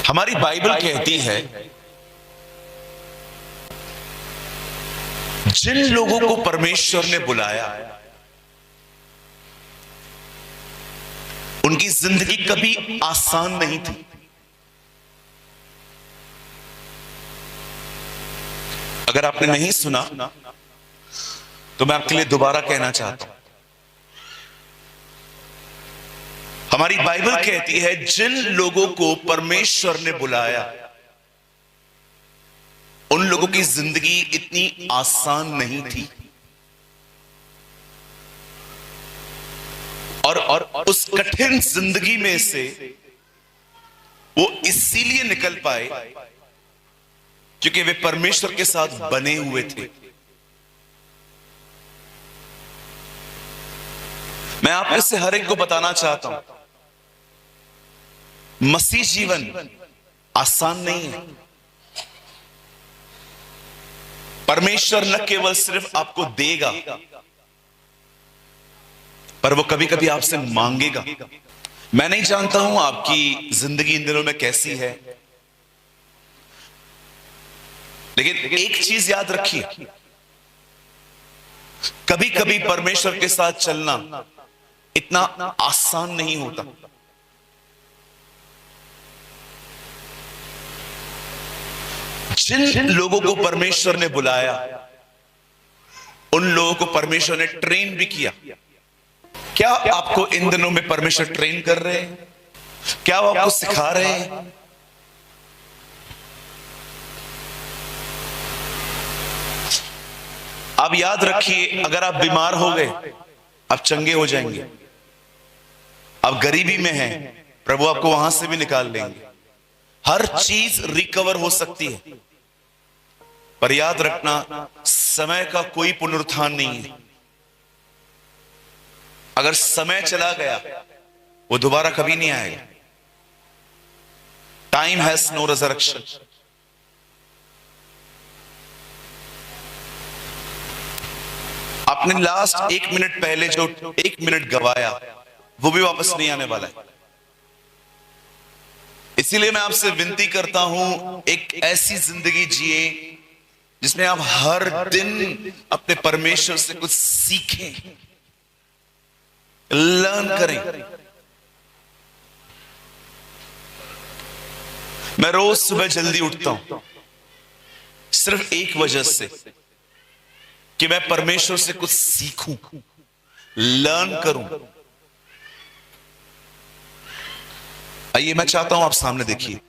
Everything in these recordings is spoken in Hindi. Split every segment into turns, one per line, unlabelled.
हमारी बाइबल कहती है जिन लोगों को परमेश्वर ने बुलाया उनकी जिंदगी कभी आसान नहीं थी। अगर आपने नहीं सुना तो मैं आपके लिए दोबारा कहना चाहता हूं। हमारी बाइबल कहती है जिन लोगों को परमेश्वर ने बुलाया उन लोगों की जिंदगी इतनी आसान नहीं थी। और उस कठिन जिंदगी में से वो इसीलिए निकल पाए क्योंकि वे परमेश्वर के साथ बने हुए थे। मैं आप में से हर एक को बताना चाहता हूं, मसीह जीवन आसान नहीं है। परमेश्वर न केवल सिर्फ आपको देगा पर वो कभी कभी आपसे मांगेगा। मैं नहीं जानता हूं आपकी जिंदगी इन दिनों में कैसी है, लेकिन एक चीज याद रखिए, कभी कभी परमेश्वर के साथ चलना इतना आसान नहीं होता। जिन लोगों को परमेश्वर ने बुलाया उन लोगों को परमेश्वर ने ट्रेन भी किया। क्या आपको इन दिनों में परमेश्वर ट्रेन कर रहे हैं? क्या वो आपको सिखा रहे हैं? आप याद रखिए, अगर आप बीमार हो गए आप चंगे हो जाएंगे। आप गरीबी में हैं, प्रभु आपको वहां से भी निकाल लेंगे। हर चीज रिकवर हो सकती है, पर याद रखना समय का कोई पुनरुत्थान नहीं है। अगर समय चला गया वो दोबारा कभी नहीं आएगा। Time has no resurrection. आपने लास्ट 1 मिनट पहले जो 1 मिनट गवाया वो भी वापस नहीं आने वाला है। इसीलिए मैं आपसे विनती करता हूं, एक ऐसी जिंदगी जिए जिसमें आप हर दिन अपने परमेश्वर से कुछ सीखें, लर्न करें। मैं रोज सुबह जल्दी उठता हूं सिर्फ एक वजह से कि मैं परमेश्वर से कुछ सीखूं, लर्न करूं। आइए मैं चाहता हूं आप सामने देखिए,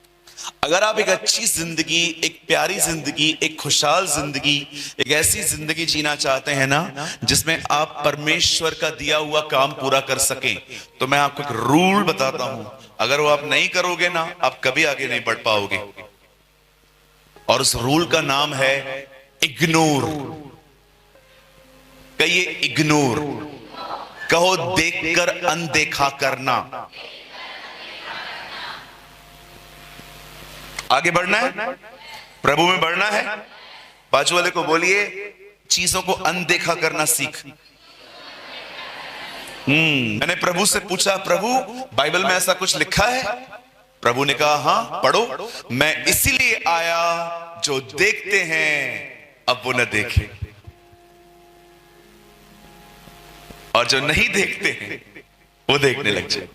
अगर आप एक अच्छी जिंदगी, एक प्यारी जिंदगी, एक खुशहाल जिंदगी, एक ऐसी जिंदगी जीना चाहते हैं ना जिसमें आप परमेश्वर का दिया हुआ काम पूरा कर सकें, तो मैं आपको एक रूल बताता हूं। अगर वो आप नहीं करोगे ना, आप कभी आगे नहीं बढ़ पाओगे। और उस रूल का नाम है इग्नोर। कहिए इग्नोर। कहो देखकर अनदेखा करना। आगे बढ़ना है, प्रभु में बढ़ना है। बाजू वाले को बोलिए चीजों को अनदेखा करना सीख। मैंने प्रभु से पूछा, प्रभु बाइबल में ऐसा कुछ लिखा है? प्रभु ने कहा हां पढ़ो। मैं इसीलिए आया जो देखते हैं अब वो न देखें, और जो नहीं देखते हैं वो देखने लग जाए।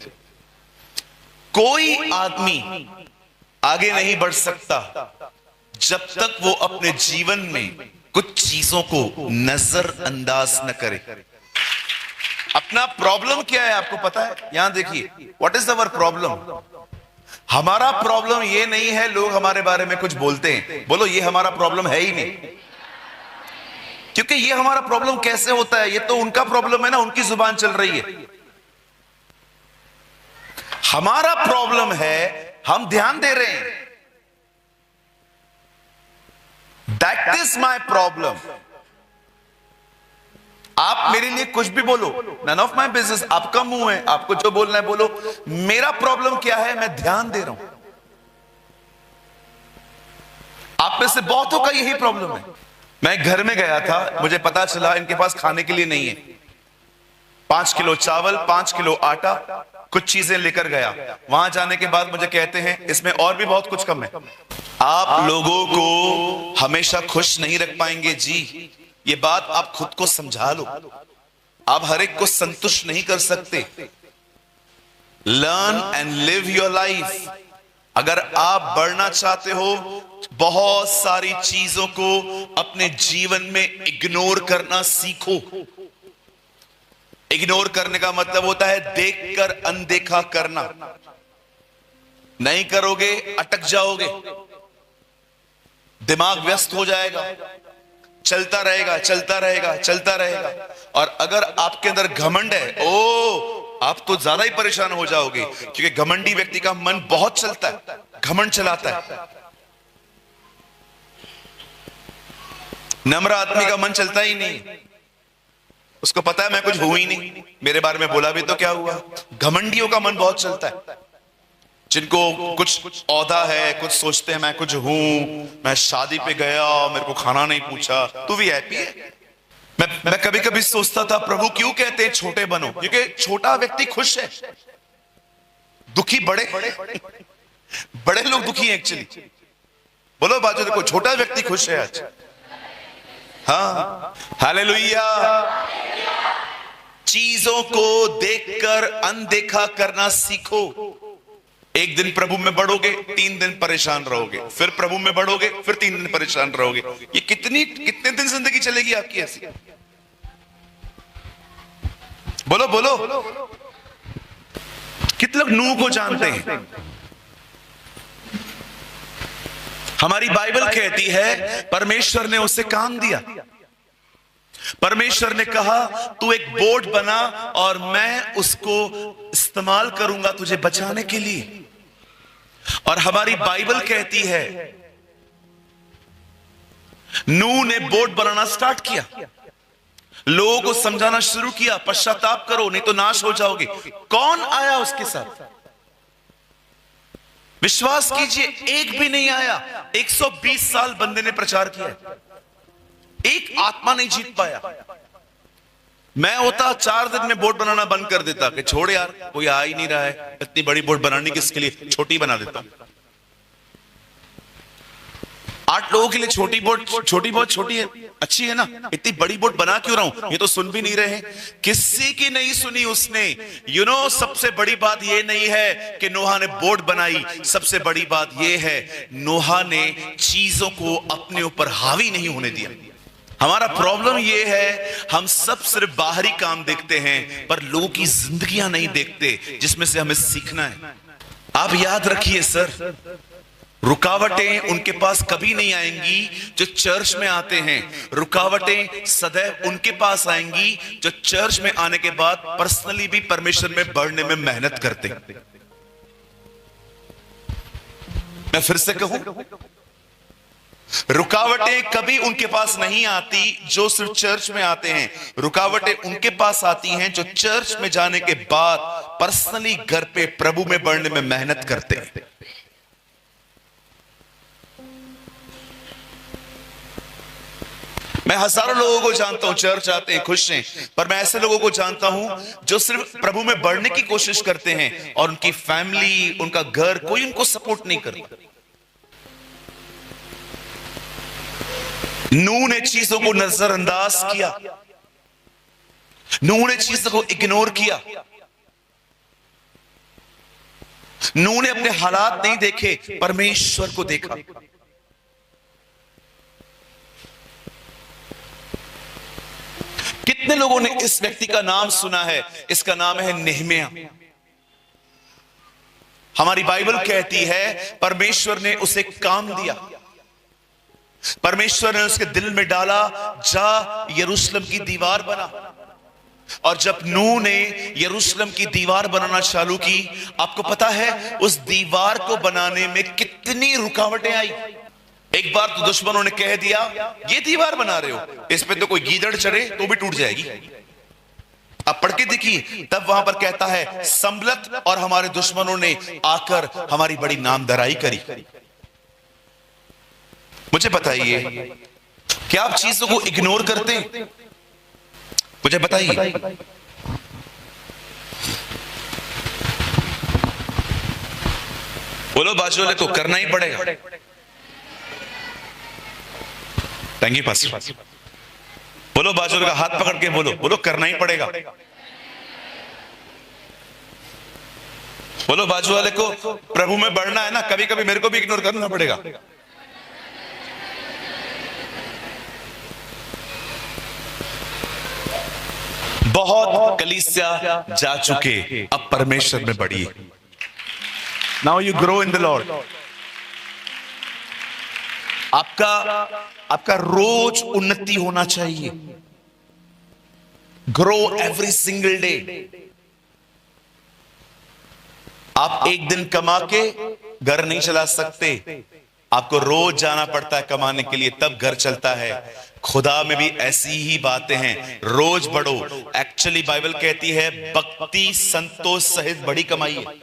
कोई आदमी आगे नहीं बढ़ सकता जब तक वो अपने जीवन में कुछ चीजों को नजरअंदाज न करे। अपना प्रॉब्लम क्या है आपको पता है? यहां देखिए, व्हाट इज अवर प्रॉब्लम? हमारा प्रॉब्लम ये नहीं है लोग हमारे बारे में कुछ बोलते हैं, बोलो ये हमारा प्रॉब्लम है ही नहीं। क्योंकि ये हमारा प्रॉब्लम कैसे होता है? ये तो उनका प्रॉब्लम है ना, उनकी जुबान चल रही है। हमारा प्रॉब्लम है हम ध्यान दे रहे हैं। That is my problem. आप मेरे लिए कुछ भी बोलो, नन ऑफ माई बिजनेस। आपका मुंह है, आपको जो बोलना है बोलो। मेरा प्रॉब्लम क्या है? मैं ध्यान दे रहा हूं। आप में से बहुतों का यही प्रॉब्लम है। मैं घर में गया था, मुझे पता चला इनके पास खाने के लिए नहीं है। 5 किलो चावल, 5 किलो आटा, कुछ चीजें लेकर गया, वहां जाने के बाद मुझे कहते हैं इसमें और भी बहुत कुछ कम है। आप लोगों को हमेशा खुश नहीं रख पाएंगे जी, ये बात आप खुद को समझा लो। आप हर एक को संतुष्ट नहीं कर सकते। Learn and live your life. अगर आप बढ़ना चाहते हो, बहुत सारी चीजों को अपने जीवन में इग्नोर करना सीखो। इग्नोर करने का मतलब होता है देखकर अनदेखा करना। नहीं करोगे अटक जाओगे, दिमाग व्यस्त हो जाएगा, चलता रहेगा चलता रहेगा चलता रहेगा। और अगर आपके अंदर घमंड है, आप तो ज्यादा ही परेशान हो जाओगे, क्योंकि घमंडी व्यक्ति का मन बहुत चलता है, घमंड चलाता है। नम्र आदमी का मन चलता ही नहीं, उसको पता है मैं कुछ हूं ही नहीं, मेरे बारे में बोला भी तो क्या हुआ। घमंडियों का मन बहुत चलता है, जिनको कुछ औदा है, कुछ सोचते हैं मैं कुछ हूं, मैं शादी पे गया मेरे को खाना नहीं पूछा, तू भी हैप्पी है। मैं कभी कभी सोचता था प्रभु क्यों कहते हैं छोटे बनो, क्योंकि छोटा व्यक्ति खुश है, दुखी बड़े लोग दुखी हैं एक्चुअली। बोलो बाजू देखो, छोटा व्यक्ति खुश है आज। हाँ, हालेलुया। चीजों को देखकर अनदेखा करना सीखो। एक दिन प्रभु में बढ़ोगे, 3 दिन परेशान रहोगे, फिर प्रभु में बढ़ोगे, फिर 3 दिन परेशान रहोगे। ये कितने दिन जिंदगी चलेगी आपकी ऐसी? बोलो बोलो। कितने लोग नूह को जानते हैं? हमारी बाइबल कहती है परमेश्वर ने उसे काम दिया। परमेश्वर ने कहा तू एक बोट बना और मैं उसको इस्तेमाल करूंगा तुझे बचाने के लिए। और हमारी बाइबल कहती है नूह ने बोट बनाना स्टार्ट किया, लोगों को समझाना शुरू किया पश्चाताप करो नहीं तो नाश हो जाओगे। कौन आया उसके साथ? विश्वास कीजिए एक भी नहीं आया। 120 साल बंदे ने प्रचार किया, एक आत्मा नहीं जीत पाया। मैं होता 4 दिन में बोट बनाना बंद कर देता कि छोड़ यार, कोई आ ही नहीं रहा है, इतनी बड़ी बोट बनाने किसके लिए, छोटी बना देता। 8 लोगों के लिए छोटी बोट, छोटी बहुत छोटी है, अच्छी है ना, इतनी बड़ी बोट बना क्यों रहा हूं? ये तो सुन भी नहीं रहे, किसी की नहीं सुनी उसने। सबसे बड़ी बात ये नहीं है कि नोहा ने बोट बनाई, सबसे बड़ी बात ये है नोहा ने चीजों को अपने ऊपर हावी नहीं होने दिया। हमारा प्रॉब्लम ये है हम सब सिर्फ बाहरी काम देखते हैं, पर लोगों की जिंदगियां नहीं देखते जिसमें से हमें सीखना है। आप याद रखिए सर, रुकावटें उनके पास कभी नहीं आएंगी जो चर्च में आते हैं। रुकावटें सदैव उनके पास आएंगी जो चर्च में आने के बाद पर्सनली भी परमेश्वर में बढ़ने में मेहनत करते हैं। मैं फिर से कहूं, रुकावटें कभी उनके पास नहीं आती जो सिर्फ चर्च में आते हैं। रुकावटें उनके पास आती हैं जो चर्च में जाने के बाद पर्सनली घर पे प्रभु में बढ़ने में मेहनत करते हैं। मैं हजारों लोगों को जानता हूं चर्च आते हैं खुश हैं, पर मैं ऐसे लोगों को जानता हूं जो सिर्फ प्रभु में बढ़ने की कोशिश करते हैं और उनकी फैमिली, उनका घर, कोई उनको सपोर्ट नहीं करता। नूह ने चीजों को नजरअंदाज किया, नूह ने चीजों को इग्नोर किया। नूह ने अपने हालात नहीं देखे, परमेश्वर को देखा। कितने लोगों ने इस व्यक्ति का नाम सुना है? इसका नाम है नेहमिया। हमारी बाइबल कहती है परमेश्वर ने उसे काम दिया, परमेश्वर ने उसके दिल में डाला जा यरूशलेम की दीवार बना। और जब नूह ने यरूशलेम की दीवार बनाना चालू की, आपको पता है उस दीवार को बनाने में कितनी रुकावटें आई। एक बार तो दुश्मनों ने कह दिया ये दीवार बना रहे हो, इस पे तो कोई गीदड़ चढ़े तो भी टूट जाएगी। अब पढ़ के देखिए, तब वहां पर कहता है संबलत और हमारे दुश्मनों ने आकर हमारी बड़ी नामधराई करी। मुझे बताइए क्या आप चीजों को इग्नोर करते हैं? मुझे बताइए। बोलो बाजू वाले को करना ही पड़ेगा। Thank you pastor. बोलो बाजू वाले का हाथ पकड़ के बोलो, बोलो करना ही पड़ेगा। बोलो बाजू वाले को प्रभु में बढ़ना है ना, कभी कभी मेरे को भी इग्नोर करना पड़ेगा। बहुत कलीसिया जा चुके, अब परमेश्वर में बढ़िए। Now you grow in the Lord. आपका रोज उन्नति होना चाहिए। Grow every single day. आप एक दिन कमा के घर नहीं चला सकते, आपको रोज जाना पड़ता है कमाने के लिए, तब घर चलता है। खुदा में भी ऐसी ही बातें हैं, रोज बढ़ो। एक्चुअली बाइबल कहती है भक्ति संतोष सहित बड़ी कमाई है।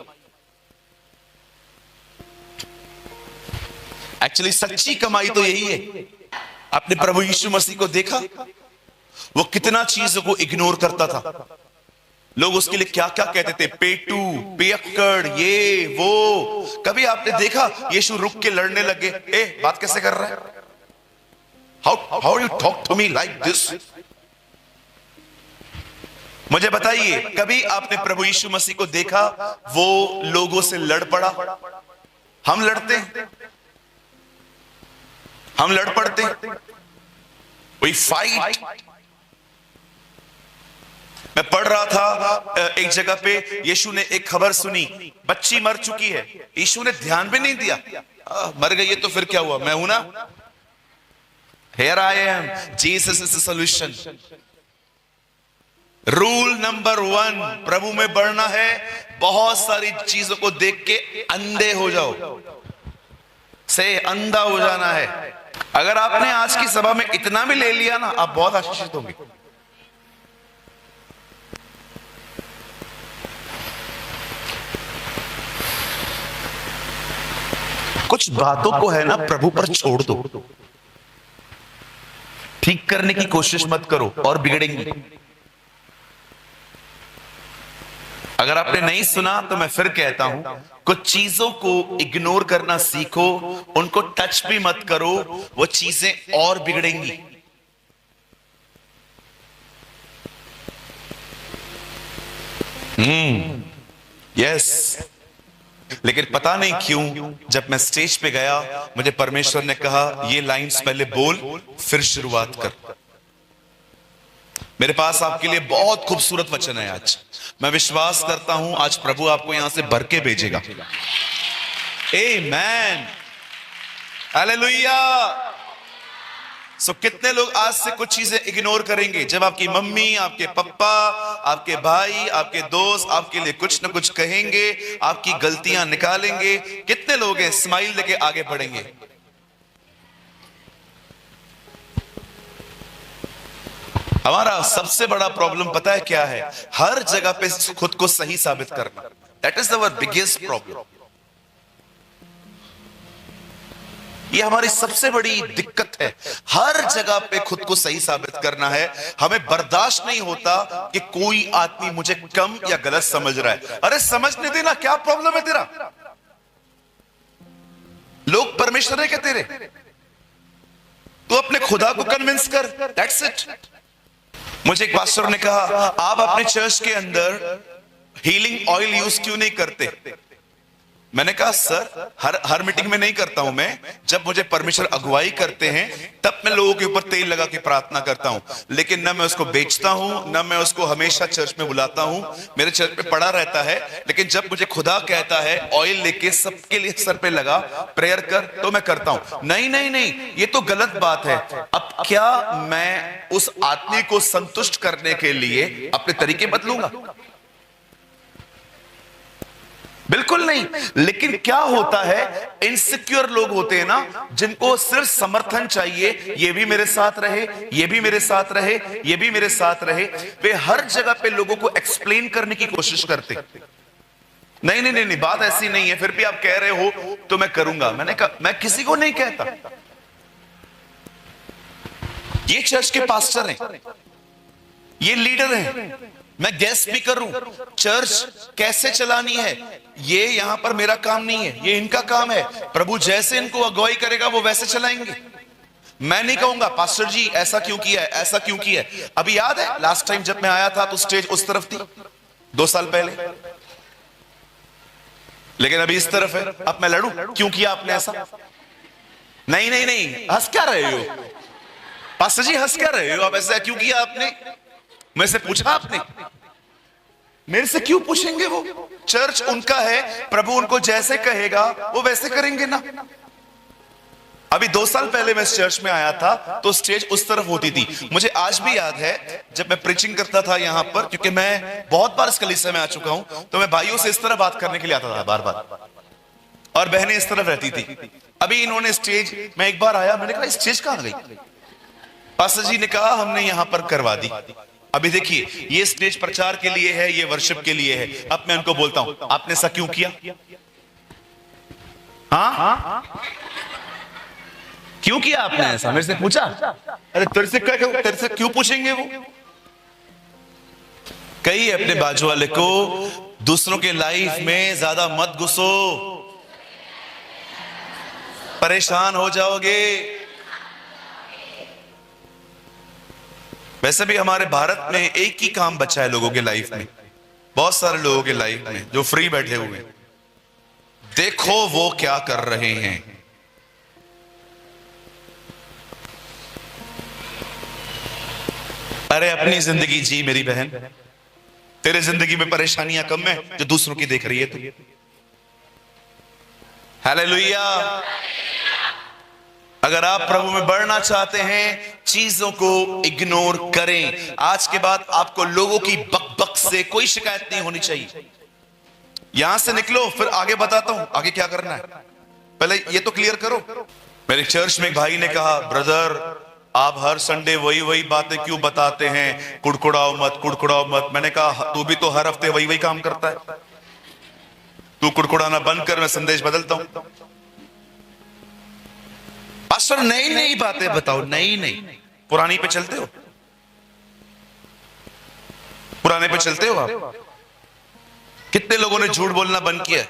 एक्चुअली सच्ची कमाई तो यही है। आपने प्रभु यीशु मसीह को देखा, वो कितना चीजों को इग्नोर करता था। लोग उसके लिए क्या क्या कहते थे, पेटू, पियक्कड़, ये वो। कभी आपने देखा यीशु रुक के लड़ने लगे, ए बात कैसे कर रहा है, how you talk to me like this. मुझे बताइए, कभी आपने प्रभु यीशु मसीह को देखा वो लोगों से लड़ पड़ा? हम लड़ते हैं, हम लड़ पड़ते हैं, वी फाइट। मैं पढ़ रहा था एक जगह पे, यीशु ने एक खबर सुनी, बच्ची मर चुकी है। यीशु ने ध्यान भी नहीं दिया, मर गई है तो फिर क्या हुआ, मैं हूं ना, here I am, Jesus is the solution. Rule number 1, प्रभु में बढ़ना है, बहुत सारी चीजों को देख के अंधे हो जाओ, से अंधा हो जाना है। अगर आपने आज की सभा में इतना भी ले लिया ना, आप बहुत आशीषित होंगे। कुछ बातों को है ना प्रभु पर छोड़ दो, ठीक करने की कोशिश मत करो और बिगड़ेंगी। अगर आपने नहीं सुना तो मैं फिर कहता हूं, कुछ चीजों को इग्नोर करना सीखो, उनको टच भी मत करो, वो चीजें और बिगड़ेंगी। यस। लेकिन पता नहीं क्यों जब मैं स्टेज पे गया, मुझे परमेश्वर ने कहा ये लाइंस पहले बोल फिर शुरुआत कर। मेरे पास आपके लिए बहुत खूबसूरत वचन है आज। मैं विश्वास करता हूं आज प्रभु आपको यहां से भर के भेजेगा। आमेन, हालेलुया। कितने लोग आज से कुछ चीजें इग्नोर करेंगे? जब आपकी मम्मी, आपके पापा, आपके भाई, आपके दोस्त आपके लिए कुछ ना कुछ कहेंगे, आपकी गलतियां निकालेंगे, कितने लोग हैं स्माइल लेके आगे बढ़ेंगे? हमारा सबसे बड़ा प्रॉब्लम पता है क्या है? हर जगह पे खुद को सही साबित करना। That is our biggest problem. ये हमारी सबसे बड़ी दिक्कत है। हर जगह पे खुद को सही साबित करना है। हमें बर्दाश्त नहीं होता कि कोई आदमी मुझे कम या गलत समझ रहा है। अरे समझने देना, क्या प्रॉब्लम है तेरा? लोग परमेश्वर है क्या तेरे? तू अपने खुदा को कन्विंस कर, दैट्स इट। मुझे एक पास्टर ने कहा, आप अपने चर्च के अंदर हीलिंग ऑयल यूज क्यों नहीं करते? मैंने कहा सर, हर मीटिंग में नहीं करता हूं मैं। जब मुझे परमेश्वर अगुवाई करते हैं तब मैं लोगों के ऊपर तेल लगा के प्रार्थना करता हूं, लेकिन ना मैं उसको बेचता हूं, ना मैं उसको हमेशा चर्च में बुलाता हूं। मेरे चर्च में पड़ा रहता है, लेकिन जब मुझे खुदा कहता है ऑयल लेके सबके लिए सर पे लगा, प्रेयर कर, तो मैं करता हूं। नहीं नहीं नहीं, ये तो गलत बात है। अब क्या मैं उस आदमी को संतुष्ट करने के लिए अपने तरीके बदलूंगा? बिल्कुल नहीं। लेकिन क्या होता है, इनसिक्योर लोग होते हैं ना, जिनको सिर्फ समर्थन चाहिए, ये भी मेरे साथ रहे, ये भी मेरे साथ रहे, ये भी मेरे साथ रहे। वे हर जगह पे लोगों को एक्सप्लेन करने की कोशिश करते। नहीं नहीं नहीं, बात ऐसी नहीं है, फिर भी आप कह रहे हो तो मैं करूंगा। मैंने कहा मैं किसी को नहीं कहता। ये चर्च के पास्टर हैं, ये लीडर हैं, मैं गेस्ट स्पीकर हूं। चर्च कैसे चलानी है ये यहां पर मेरा काम नहीं है, ये इनका काम है। प्रभु जैसे इनको अगुवाई करेगा वो वैसे चलाएंगे। मैं नहीं कहूंगा पास्टर जी ऐसा क्यों किया है, ऐसा क्यों किया है। अभी याद है लास्ट टाइम जब मैं आया था तो स्टेज उस तरफ थी 2 साल पहले, लेकिन अभी इस तरफ है। अब मैं लड़ूं क्यों किया आपने ऐसा? नहीं नहीं नहीं, हंस क्या रहे हो पास्टर जी, हंस क्या रहे हो आप? ऐसा क्यों किया आपने? मेरे से पूछा आपने? मेरे से क्यों पूछेंगे? वो चर्च उनका है, प्रभु उनको जैसे कहेगा वो वैसे करेंगे ना। अभी 2 साल पहले मैं इस चर्च में आया था तो स्टेज उस तरफ होती थी। मुझे आज भी याद है जब मैं प्रीचिंग करता था यहां पर, क्योंकि मैं बहुत बार इस कलीसिया में आ चुका हूं, तो मैं भाइयों से इस तरह बात करने के लिए आता था बार बार, और बहनें इस तरफ रहती थी। अभी इन्होंने स्टेज, मैं एक बार आया, मैंने कहा स्टेज कहां गई? पास्टर जी ने कहा हमने यहां पर करवा दी। अभी देखिए ये स्टेज प्रचार के लिए है, ये वर्शिप के लिए है। अब मैं उनको बोलता हूं आपने ऐसा क्यों किया? हाँ क्यों किया आपने ऐसा? मेरे से पूछा? अरे तेरे से क्यों पूछेंगे वो? कही अपने बाजू वाले को दूसरों के लाइफ में ज्यादा मत घुसो, परेशान हो जाओगे। वैसे भी हमारे भारत में एक ही काम बचा है लोगों के लाइफ में, बहुत सारे लोगों के लाइफ में जो फ्री बैठे हुए हैं, देखो वो क्या कर रहे हैं। अरे अपनी जिंदगी जी मेरी बहन, तेरे जिंदगी में परेशानियां कम है जो दूसरों की देख रही है तू। हालेलुया। अगर आप प्रभु में बढ़ना चाहते हैं चीजों को इग्नोर करें। आज के बाद आपको लोगों की बकबक से कोई शिकायत नहीं होनी चाहिए। यहां से निकलो, फिर आगे बताता हूं आगे क्या करना है। पहले ये तो क्लियर करो। मेरे चर्च में एक भाई ने कहा ब्रदर आप हर संडे वही वही बातें क्यों बताते हैं, कुड़कुड़ाओ मत कुड़कुड़ाओ मत। मैंने कहा तू भी तो हर हफ्ते वही वही काम करता है, तू कुड़कुड़ाना बंद कर, मैं संदेश बदलता हूं। पास्टर नई नई बातें बताओ। नई नई, पुरानी पे चलते हो? पुराने पे चलते हो आप? कितने लोगों ने झूठ बोलना बंद किया?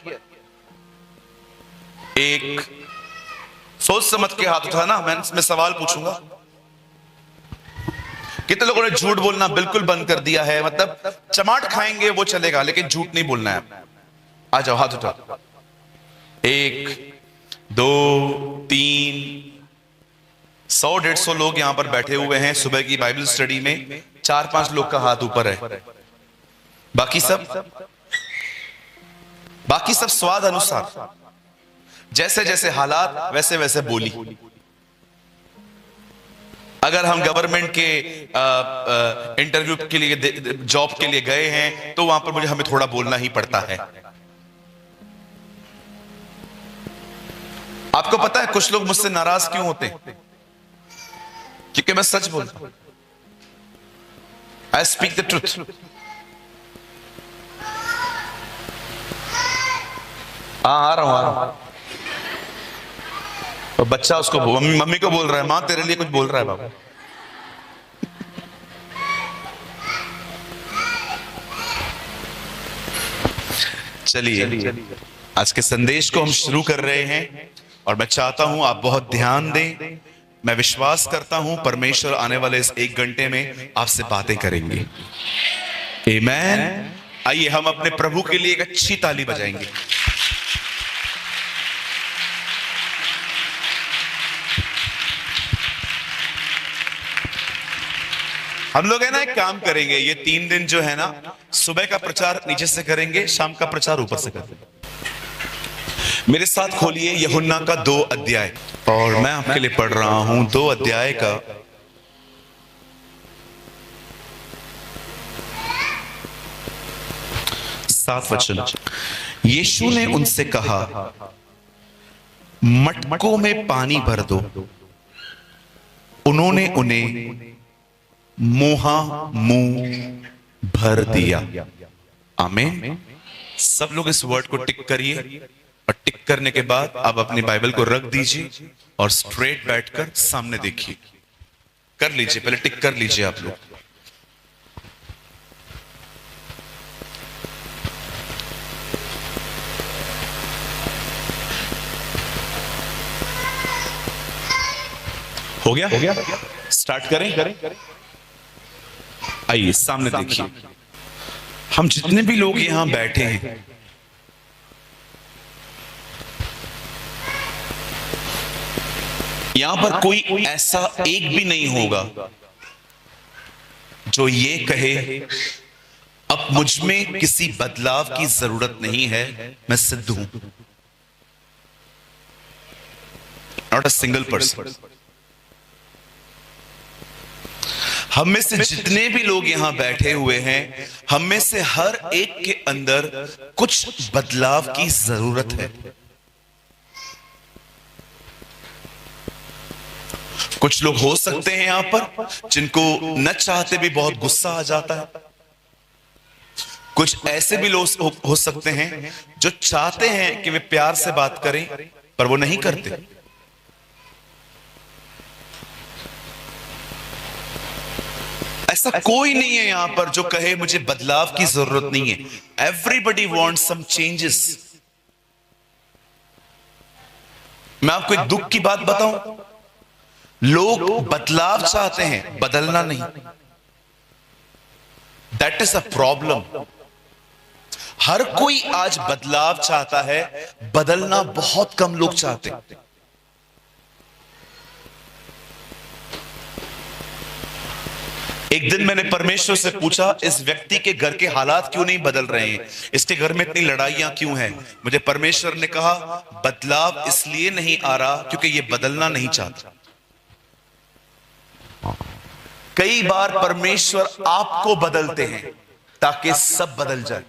एक सोच समझ के हाथ उठाना, मैं सवाल पूछूंगा। कितने लोगों ने झूठ बोलना बिल्कुल बंद कर दिया है? मतलब चमाट खाएंगे वो चलेगा, लेकिन झूठ नहीं बोलना है। आ जाओ हाथ उठा। 1 2 3 100-150 लोग यहां पर बैठे हुए हैं सुबह की बाइबल स्टडी में। 4-5 लोग का हाथ ऊपर है। बाकी सब स्वाद अनुसार, जैसे जैसे हालात वैसे वैसे बोली। अगर हम गवर्नमेंट के इंटरव्यू के लिए, जॉब के लिए गए हैं तो वहां पर हमें थोड़ा बोलना ही पड़ता है। आपको पता है कुछ लोग मुझसे नाराज क्यों होते हैं? क्योंकि मैं सच बोलता हूं। I speak the truth. आ रहा हूं। तो बच्चा उसको मम्मी को बोल रहा है, मां तेरे लिए कुछ बोल रहा है बाबा। चलिए आज के संदेश को हम शुरू कर रहे हैं और मैं चाहता हूं आप बहुत ध्यान दें। मैं विश्वास करता हूं परमेश्वर आने वाले इस 1 घंटे में आपसे बातें करेंगे। आमीन। आइए हम अपने प्रभु के लिए एक अच्छी ताली बजाएंगे। हम लोग है ना एक काम करेंगे, ये 3 दिन जो है ना, सुबह का प्रचार नीचे से करेंगे, शाम का प्रचार ऊपर से करेंगे। मेरे साथ खोलिए यूहन्ना का 2 अध्याय, और मैं आपके लिए पढ़ रहा हूं 2 अध्याय का 7 वचन। यीशु ने उनसे कहा मटकों में पानी भर दो। उन्होंने उन्हें मुंह भर दिया। आमीन। सब लोग इस वर्ड को टिक करिए, और टिक करने के बाद आप अपनी बाइबल को रख दीजिए और स्ट्रेट बैठकर सामने देखिए। कर लीजिए, पहले टिक कर लीजिए आप लोग। हो गया? स्टार्ट करें? आइए सामने देखिए, हम जितने भी लोग यहां बैठे हैं, यहां पर कोई ऐसा एक भी नहीं होगा जो ये कहे अब मुझ में किसी बदलाव की जरूरत नहीं है, मैं सिद्ध हूं। Not a single person. हम में से जितने भी लोग यहां बैठे हुए हैं, हम में से हर एक के अंदर कुछ बदलाव की जरूरत है। कुछ लोग हो सकते हैं यहां पर जिनको न चाहते भी बहुत गुस्सा आ जाता है। कुछ ऐसे भी लोग हो सकते हैं जो चाहते हैं कि वे प्यार से बात करें पर वो नहीं करते। ऐसा कोई नहीं है यहां पर जो कहे मुझे बदलाव की जरूरत नहीं है। Everybody wants some changes. मैं आपको एक दुख की बात बताऊं, लोग बदलाव चाहते हैं, बदलना नहीं। That is a problem. हर कोई आज बदलाव चाहता है, बदलना बहुत कम लोग चाहते हैं। एक दिन मैंने परमेश्वर से पूछा, इस व्यक्ति के घर के हालात क्यों नहीं बदल रहे हैं, इसके घर में इतनी लड़ाइयां क्यों हैं? मुझे परमेश्वर ने कहा, बदलाव इसलिए नहीं आ रहा क्योंकि ये बदलना नहीं चाहता। कई बार परमेश्वर आपको बदलते हैं ताकि सब बदल जाए।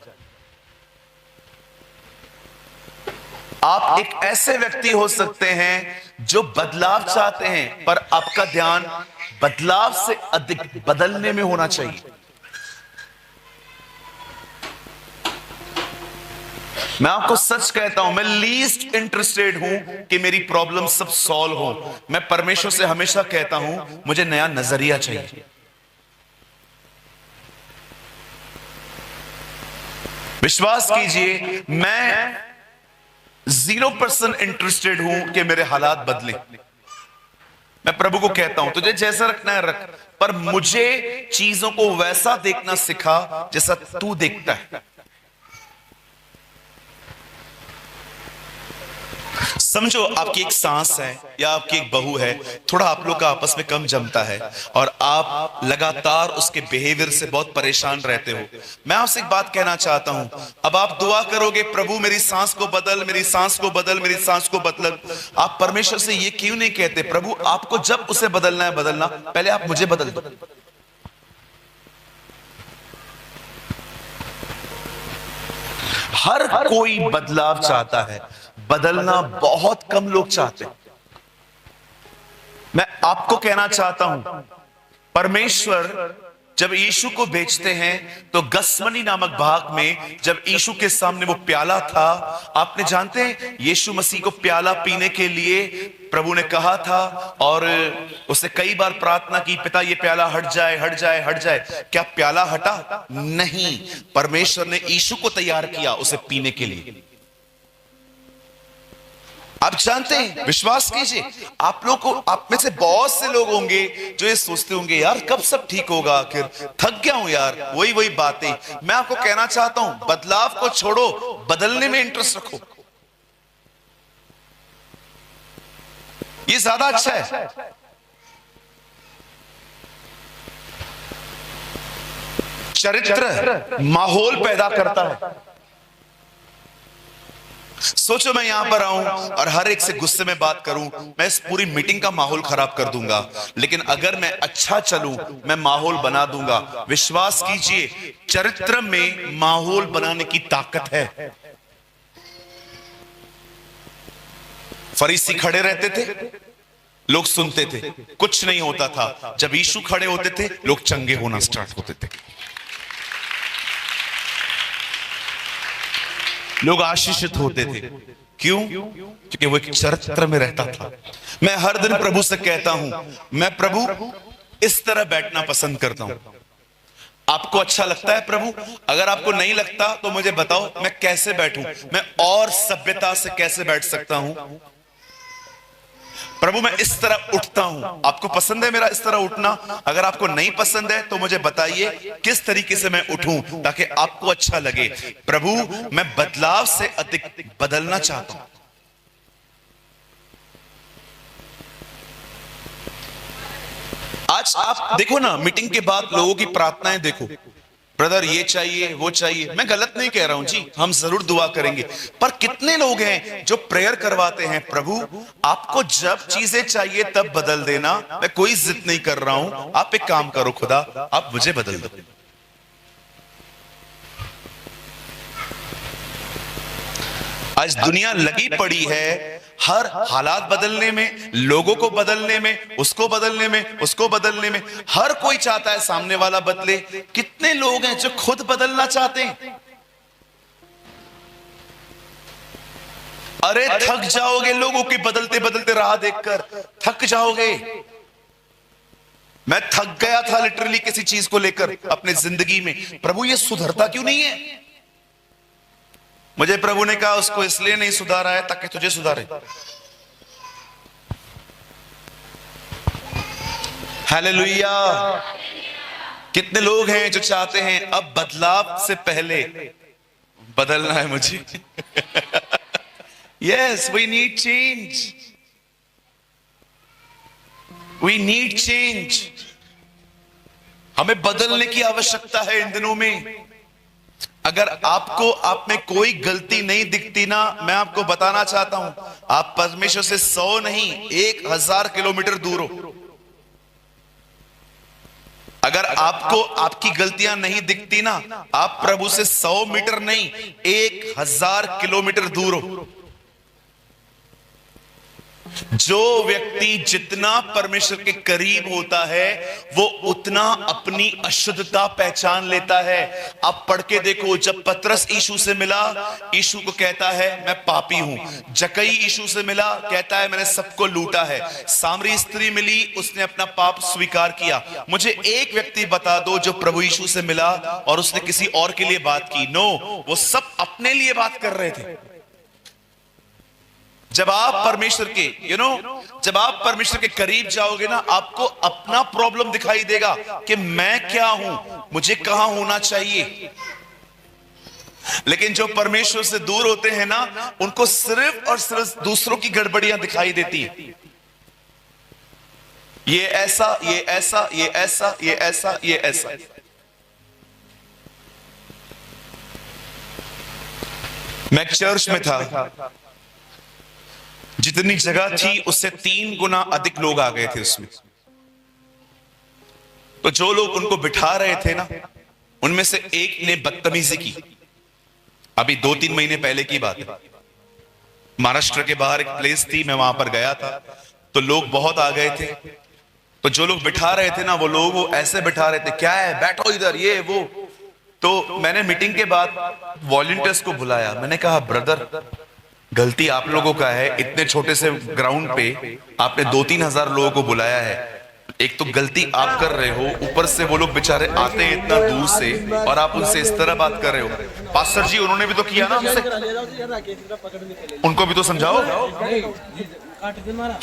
आप एक ऐसे व्यक्ति हो सकते हैं जो बदलाव चाहते हैं, पर आपका ध्यान बदलाव से अधिक बदलने में होना चाहिए। मैं आपको सच कहता हूं, मैं लीस्ट इंटरेस्टेड हूं कि मेरी प्रॉब्लम सब सॉल्व हो। मैं परमेश्वर से हमेशा कहता हूं मुझे नया नजरिया चाहिए। विश्वास कीजिए, मैं 0% इंटरेस्टेड हूं कि मेरे हालात बदले। मैं प्रभु को कहता हूं तुझे जैसा रखना है रख, पर मुझे चीजों को वैसा देखना सिखा जैसा तू देखता है। समझो आपकी एक सास है या आपकी एक बहू है, थोड़ा आप लोग का आपस में कम जमता है और आप लगातार उसके बिहेवियर से बहुत परेशान रहते हो। मैं आपसे एक बात कहना चाहता हूं, अब आप दुआ करोगे प्रभु मेरी सांस को बदल, मेरी सांस को बदल, मेरी सांस को बदल। आप परमेश्वर से ये क्यों नहीं कहते, प्रभु आपको जब उसे बदलना है बदलना, पहले आप मुझे बदल दो। हर कोई बदलाव चाहता है, बदलना बहुत कम लोग चाहते हैं। मैं आपको कहना चाहता हूं, परमेश्वर जब यीशु को भेजते हैं तो गसमनी नामक भाग में जब यीशु के सामने वो प्याला था, आपने जानते हैं यीशु मसीह को प्याला पीने के लिए प्रभु ने कहा था और उसे कई बार प्रार्थना की, पिता ये प्याला हट जाए हट जाए हट जाए। क्या प्याला हटा? नहीं। परमेश्वर ने यीशु को तैयार किया उसे पीने के लिए। आप जानते हैं, विश्वास कीजिए, आप लोग को, आप में से बहुत से लोग होंगे जो ये सोचते होंगे यार कब सब ठीक होगा, आखिर थक गया हूं यार, वही बातें। मैं आपको कहना चाहता हूं बदलाव को छोड़ो, बदलने में इंटरेस्ट रखो, ये ज्यादा अच्छा है। चरित्र माहौल पैदा करता है। सोचो मैं यहां पर आऊं और हर एक से गुस्से में बात करूं, मैं इस पूरी मीटिंग का माहौल खराब कर दूंगा। लेकिन अगर मैं अच्छा चलूं, मैं माहौल बना दूंगा। विश्वास कीजिए, चरित्र में माहौल बनाने की ताकत है। फरीसी खड़े रहते थे, लोग सुनते थे, कुछ नहीं होता था। जब यीशु खड़े होते थे, लोग चंगे होना स्टार्ट होते थे, लोग आशीषित होते थे। क्यों? क्योंकि वो एक चरित्र में रहता था। मैं हर दिन प्रभु से कहता हूं, मैं प्रभु इस तरह बैठना पसंद करता हूं। आपको अच्छा लगता है प्रभु? अगर आपको नहीं लगता तो मुझे बताओ, मैं कैसे बैठूं, मैं और सभ्यता से कैसे बैठ सकता हूं। प्रभु मैं इस तरह उठता हूं, आपको पसंद है मेरा इस तरह उठना? अगर आपको नहीं पसंद है तो मुझे बताइए किस तरीके से मैं उठूं ताकि आपको अच्छा लगे। प्रभु मैं बदलाव से अधिक बदलना चाहता हूं। आज आप देखो ना, मीटिंग के बाद लोगों की प्रार्थनाएं देखो, ब्रदर ये चाहिए वो चाहिए। मैं गलत नहीं कह रहा हूं जी, हम जरूर दुआ करेंगे, पर कितने लोग हैं जो प्रेयर करवाते हैं, प्रभु आपको जब चीजें चाहिए तब बदल देना, मैं कोई जिद नहीं कर रहा हूं, आप एक काम करो खुदा, आप मुझे बदल दो। आज दुनिया लगी पड़ी है हर हालात बदलने में, लोगों को बदलने में, उसको बदलने में, उसको बदलने में। हर कोई चाहता है सामने वाला बदले। कितने लोग हैं जो खुद बदलना चाहते हैं? अरे थक जाओगे लोगों की बदलते बदलते राह देखकर, थक जाओगे। मैं थक गया था लिटरली किसी चीज को लेकर अपने जिंदगी में। प्रभु ये सुधरता क्यों नहीं है? मुझे प्रभु ने कहा उसको इसलिए नहीं सुधारा है ताकि तुझे सुधारे। हालेलुया। कितने लोग हैं जो चाहते हैं अब बदलाव से पहले बदलना है मुझे। Yes, we need change, we need change. हमें बदलने की आवश्यकता है इन दिनों में। अगर आपको आप में कोई गलती नहीं दिखती ना, मैं आपको बताना चाहता हूं, आप परमेश्वर से 100 नहीं 1000 किलोमीटर दूर हो। अगर आपको आपकी गलतियां नहीं दिखती ना, आप प्रभु से 100 मीटर नहीं 1000 किलोमीटर दूर हो। जो व्यक्ति जितना परमेश्वर के करीब होता है वो उतना अपनी अशुद्धता पहचान लेता है। आप पढ़ के देखो, जब पतरस यीशु से मिला, यीशु को कहता है मैं पापी हूं। जक्कई यीशु से मिला, कहता है मैंने सबको लूटा है। सामरी स्त्री मिली, उसने अपना पाप स्वीकार किया। मुझे एक व्यक्ति बता दो जो प्रभु यीशु से मिला और उसने किसी और के लिए बात की। नो, वो सब अपने लिए बात कर रहे थे। जब आप परमेश्वर के जब आप परमेश्वर के करीब जाओगे ना, आपको अपना प्रॉब्लम दिखाई देगा कि मैं क्या हूं, मुझे कहां होना चाहिए। लेकिन जो परमेश्वर से दूर होते हैं ना, उनको सिर्फ और सिर्फ दूसरों की गड़बड़ियां दिखाई देती है। ये ऐसा, ये ऐसा, ये ऐसा, ये ऐसा, ये ऐसा। मैं एक चर्च में था, जितनी जगह थी उससे 3 गुना अधिक लोग आ गए थे उसमें। तो जो लोग उनको बिठा रहे थे ना, उनमें से एक ने बदतमीजी की। अभी 2-3 महीने पहले की बात है। महाराष्ट्र के बाहर एक प्लेस थी, मैं वहां पर गया था, तो लोग बहुत आ गए थे। तो जो लोग बिठा रहे थे ना, वो लोग वो ऐसे बिठा रहे थे, क्या है बैठो इधर, ये वो। तो मैंने मीटिंग के बाद वॉलंटियर्स को बुलाया। मैंने कहा ब्रदर, गलती आप लोगों का है। इतने छोटे से ग्राउंड पे आपने 2-3 हजार लोगों को बुलाया है। एक तो गलती आप कर रहे हो, ऊपर से वो लोग बेचारे आते हैं इतना दूर से और आप उनसे इस तरह बात कर रहे हो। पास्टर जी उन्होंने भी तो किया ना हमसे, उनको भी तो समझाओ।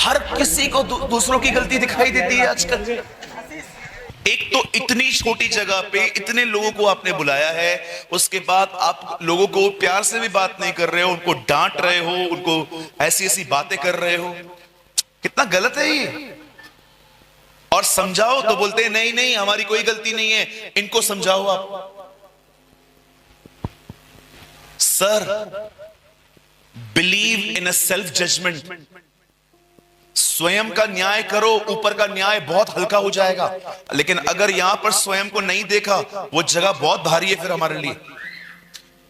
हर किसी को दूसरों की गलती दिखाई देती है आजकल। एक तो इतनी छोटी जगह पे इतने लोगों को आपने बुलाया है, उसके बाद आप लोगों को प्यार से भी बात नहीं कर रहे हो, उनको डांट रहे हो, उनको ऐसी ऐसी बातें कर रहे हो। कितना गलत है ये। और समझाओ तो बोलते हैं नहीं नहीं हमारी कोई गलती नहीं है, इनको समझाओ आप। Sir, believe in a self judgement. स्वयं का न्याय करो, ऊपर का न्याय बहुत हल्का हो जाएगा। लेकिन अगर यहां पर स्वयं को नहीं देखा, वो जगह बहुत भारी है फिर हमारे लिए।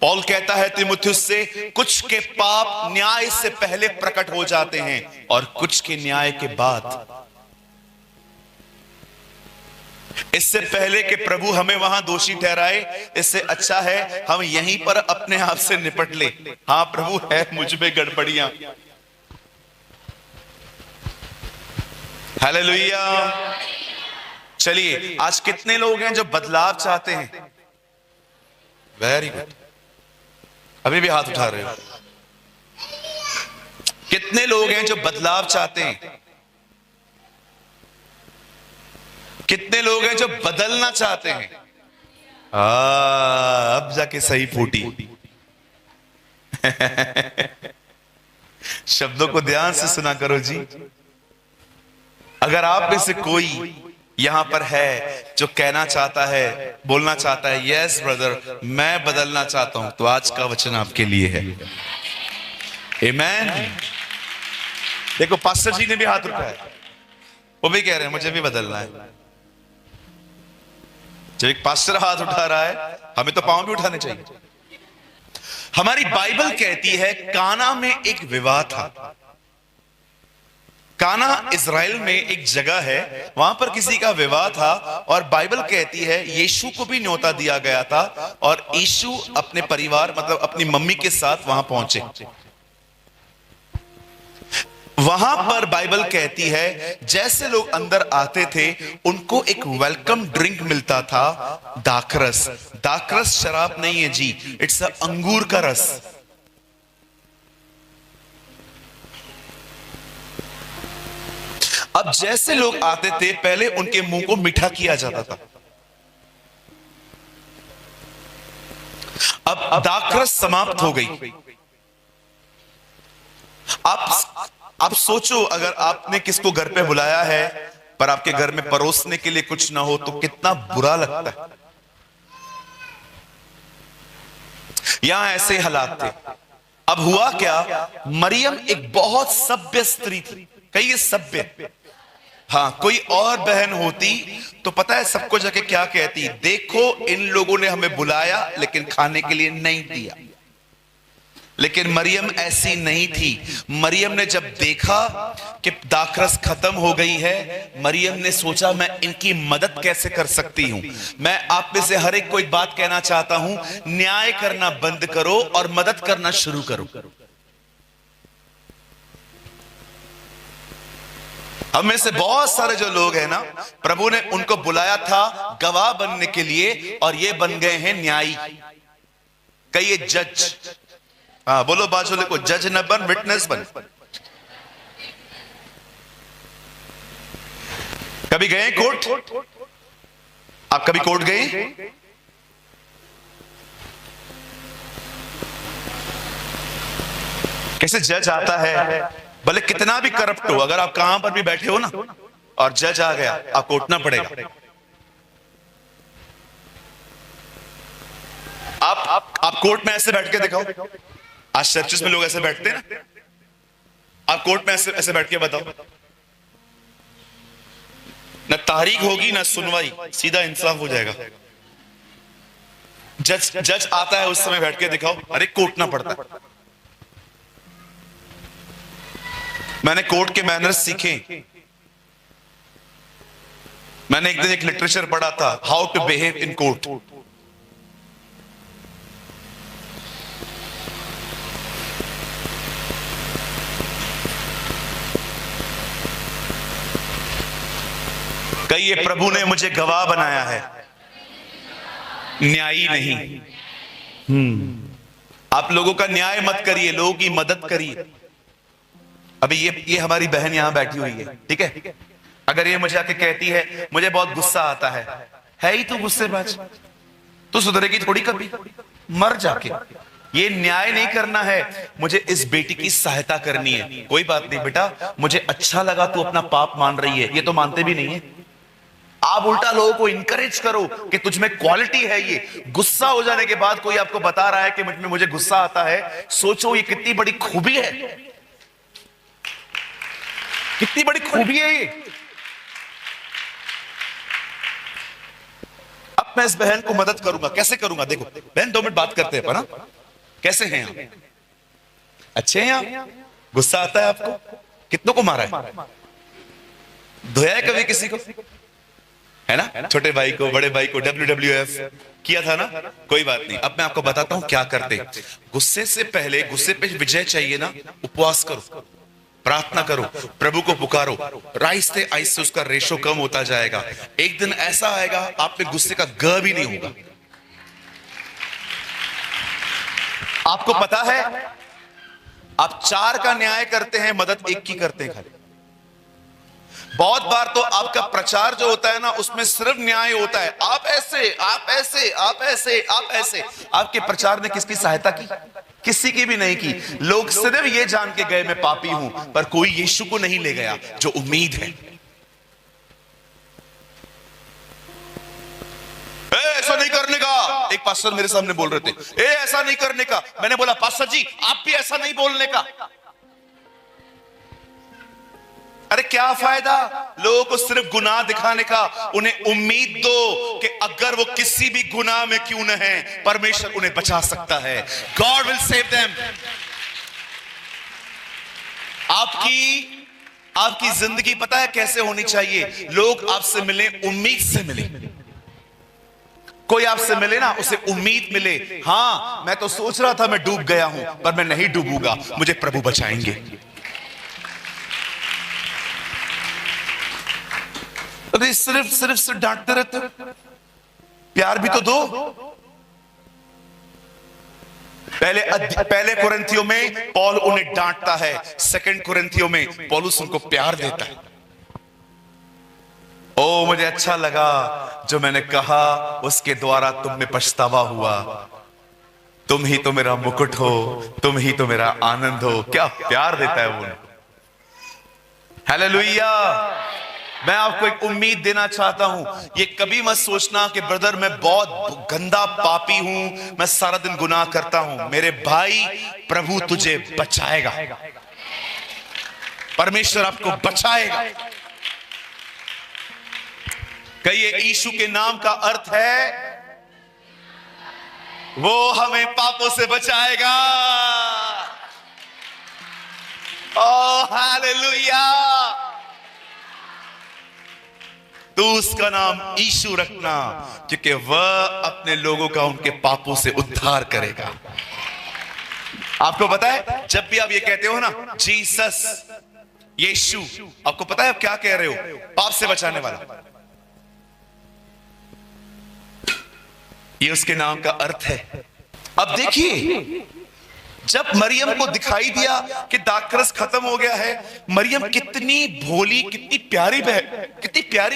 पौल कहता है तीमुथियुस से, कुछ के पाप न्याय से पहले प्रकट हो जाते हैं और कुछ के न्याय के बाद। इससे पहले कि प्रभु हमें वहां दोषी ठहराए, इससे अच्छा है हम यहीं पर अपने आप से निपट ले। हाँ प्रभु, है मुझ में गड़बड़ियां। हालेलुया। चलिए, आज कितने लोग हैं जो बदलाव चाहते हैं? वेरी गुड, अभी भी हाथ उठा रहे हो। कितने लोग हैं जो बदलाव चाहते हैं? कितने लोग हैं जो बदलना चाहते हैं? अब जाके सही फूटी। शब्दों को ध्यान से सुना करो जी। अगर आप में से कोई यहां पर है जो कहना चाहता है, बोलना चाहता है, यस ब्रदर मैं बदलना चाहता हूं, तो आज का वचन आपके लिए है। आमेन। देखो पास्टर जी ने भी हाथ उठाया, वो भी कह रहे हैं मुझे भी बदलना है। जब एक पास्टर हाथ उठा रहा है, हमें तो पांव भी उठाने चाहिए। हमारी बाइबल कहती है काना में एक विवाह था। काना इज़राइल में एक जगह है, वहां पर किसी का विवाह था और बाइबल कहती है यीशु को भी न्योता दिया गया था और यीशु अपने परिवार मतलब अपनी मम्मी के साथ वहां पहुंचे। वहां पर बाइबल कहती है जैसे लोग अंदर आते थे उनको एक वेलकम ड्रिंक मिलता था, दाखरस। दाखरस शराब नहीं है जी, इट्स अंगूर का रस। अब जैसे लोग आते थे पहले उनके मुंह को मीठा किया जाता था। अब दाखरस समाप्त हो गई। आप सोचो अगर आपने किसको घर पे बुलाया है पर आपके घर में परोसने के लिए कुछ ना हो तो कितना बुरा लगता है। यहां ऐसे हालात थे। अब हुआ क्या, मरियम एक बहुत सभ्य स्त्री थी। कहिए सभ्य। हाँ, कोई और बहन होती तो पता है सबको जाके क्या कहती, देखो इन लोगों ने हमें बुलाया लेकिन खाने के लिए नहीं दिया। लेकिन मरियम ऐसी नहीं थी। मरियम ने जब देखा कि दाखरस खत्म हो गई है, मरियम ने सोचा मैं इनकी मदद कैसे कर सकती हूं। मैं आप में से हर एक को एक बात कहना चाहता हूं, न्याय करना बंद करो और मदद करना शुरू करो। हम में से बहुत सारे जो लोग हैं ना, प्रभु ने उनको बुलाया था गवाह बनने के लिए और ये बन गए हैं न्यायी। कहिए जज। हाँ बोलो बाजू को, जज न बन विटनेस बन। कभी गए कोर्ट? आप कभी कोर्ट गए? कैसे जज आता है, भले कितना भी करप्ट हो, अगर आप कहां पर भी बैठे हो ना और जज आ गया, आपको उठना पड़ेगा। आप कोर्ट में ऐसे बैठ के दिखाओ। आज चर्चेस में लोग ऐसे बैठते हैं ना, आप कोर्ट में ऐसे बैठ के बताओ, ना तारीख होगी ना सुनवाई, सीधा इंसाफ हो जाएगा। जज आता है उस समय बैठ के दिखाओ, अरे कोर्टना पड़ता है। मैंने कोर्ट के मैनर्स सीखे। मैंने एक दिन एक लिटरेचर पढ़ा था, how to behave in court. कहिए प्रभु ने मुझे गवाह बनाया है, न्यायी नहीं। आप लोगों का न्याय मत करिए, लोगों की मदद करिए। अभी ये हमारी बहन यहां बैठी हुई है, ठीक है। अगर ये मुझे आके कहती है मुझे बहुत गुस्सा आता है ही तो गुस्सेबाज, तो सुधरेगी थोड़ी कभी, मर जाके। ये न्याय नहीं करना है, मुझे इस बेटी की सहायता करनी है। कोई बात नहीं बेटा, मुझे अच्छा लगा तू अपना पाप मान रही है, ये तो मानते भी नहीं है। आप उल्टा लोगों को इंकरेज करो कि तुझ में क्वालिटी है। ये गुस्सा हो जाने के बाद कोई आपको बता रहा है कि मुझे गुस्सा आता है, सोचो ये कितनी बड़ी खूबी है, कितनी बड़ी खूबी है ये। अब मैं इस बहन को मदद करूंगा, कैसे करूंगा? देखो बहन 2 मिनट बात करते हैं ना, कैसे हैं आप? अच्छे हैं आप? गुस्सा आता है आपको? कितनों को मारा है? धोया है कभी किसी को? है ना, छोटे भाई को, बड़े भाई को WWF किया था ना? कोई बात नहीं। अब मैं आपको बताता हूं क्या करते। गुस्से से पहले, गुस्से पे विजय चाहिए ना, उपवास करो, प्रार्थना करो, प्रभु को पुकारो, आहिस्ते आहिस्ते उसका रेशो कम होता जाएगा। एक दिन ऐसा आएगा आप पे गुस्से का ग भी नहीं होगा। आपको पता है आप 4 का न्याय करते हैं, मदद 1 की करते हैं खाली। बहुत बार तो आपका प्रचार जो होता है ना, उसमें सिर्फ न्याय होता है, आप ऐसे, आप ऐसे, आप ऐसे, आप ऐसे। आपके प्रचार ने किसकी सहायता की? किसी की भी नहीं की। लोग सिर्फ ये जान के गए मैं पापी हूं, पर कोई यीशु को नहीं ले गया जो उम्मीद है। ऐसा नहीं करने का, एक पास्टर मेरे सामने बोल रहे थे, ऐसा नहीं करने का। मैंने बोला पास्टर जी आप भी ऐसा नहीं बोलने का। अरे क्या फायदा लोगों को सिर्फ गुनाह दिखाने का? उन्हें उम्मीद दो कि अगर वो किसी भी गुनाह में क्यों न है, परमेश्वर उन्हें बचा सकता है। God will save them. आपकी जिंदगी पता है कैसे होनी चाहिए? लोग आपसे मिले, उम्मीद से मिले। कोई आपसे मिले ना, उसे उम्मीद मिले, हां मैं तो सोच रहा था मैं डूब गया हूं, पर मैं नहीं डूबूंगा, मुझे प्रभु बचाएंगे। अरे सिर्फ डांटते रहते, प्यार भी तो दो। पहले कुरिन्थियों में पौल उन्हें डांटता है, सेकंड कुरिन्थियों में पौलुस उनको प्यार देता है। ओ मुझे अच्छा लगा जो मैंने कहा, उसके द्वारा तुम में पछतावा हुआ। तुम ही तो मेरा मुकुट हो, तुम ही तो मेरा आनंद हो। क्या प्यार देता है वो। हालेलुया। मैं आपको एक उम्मीद देना चाहता हूं, ये कभी मत सोचना कि ब्रदर मैं बहुत गंदा पापी हूं, मैं सारा दिन गुनाह करता हूं। मेरे भाई, प्रभु तुझे बचाएगा, परमेश्वर आपको बचाएगा। कहिए यीशु के नाम का अर्थ है वो हमें पापों से बचाएगा। ओ हालेलुया। तू उसका नाम यीशु रखना, क्योंकि वह अपने लोगों का उनके पापों से उद्धार करेगा। आपको पता है जब भी आप ये कहते हो ना जीसस, यीशु, आपको पता है आप क्या कह रहे हो? पाप से बचाने वाला। ये उसके नाम का अर्थ है। अब देखिए, जब मरियम को दिखाई दिया कि दाखरस खत्म हो गया है, मरियम कितनी भोली, कितनी प्यारी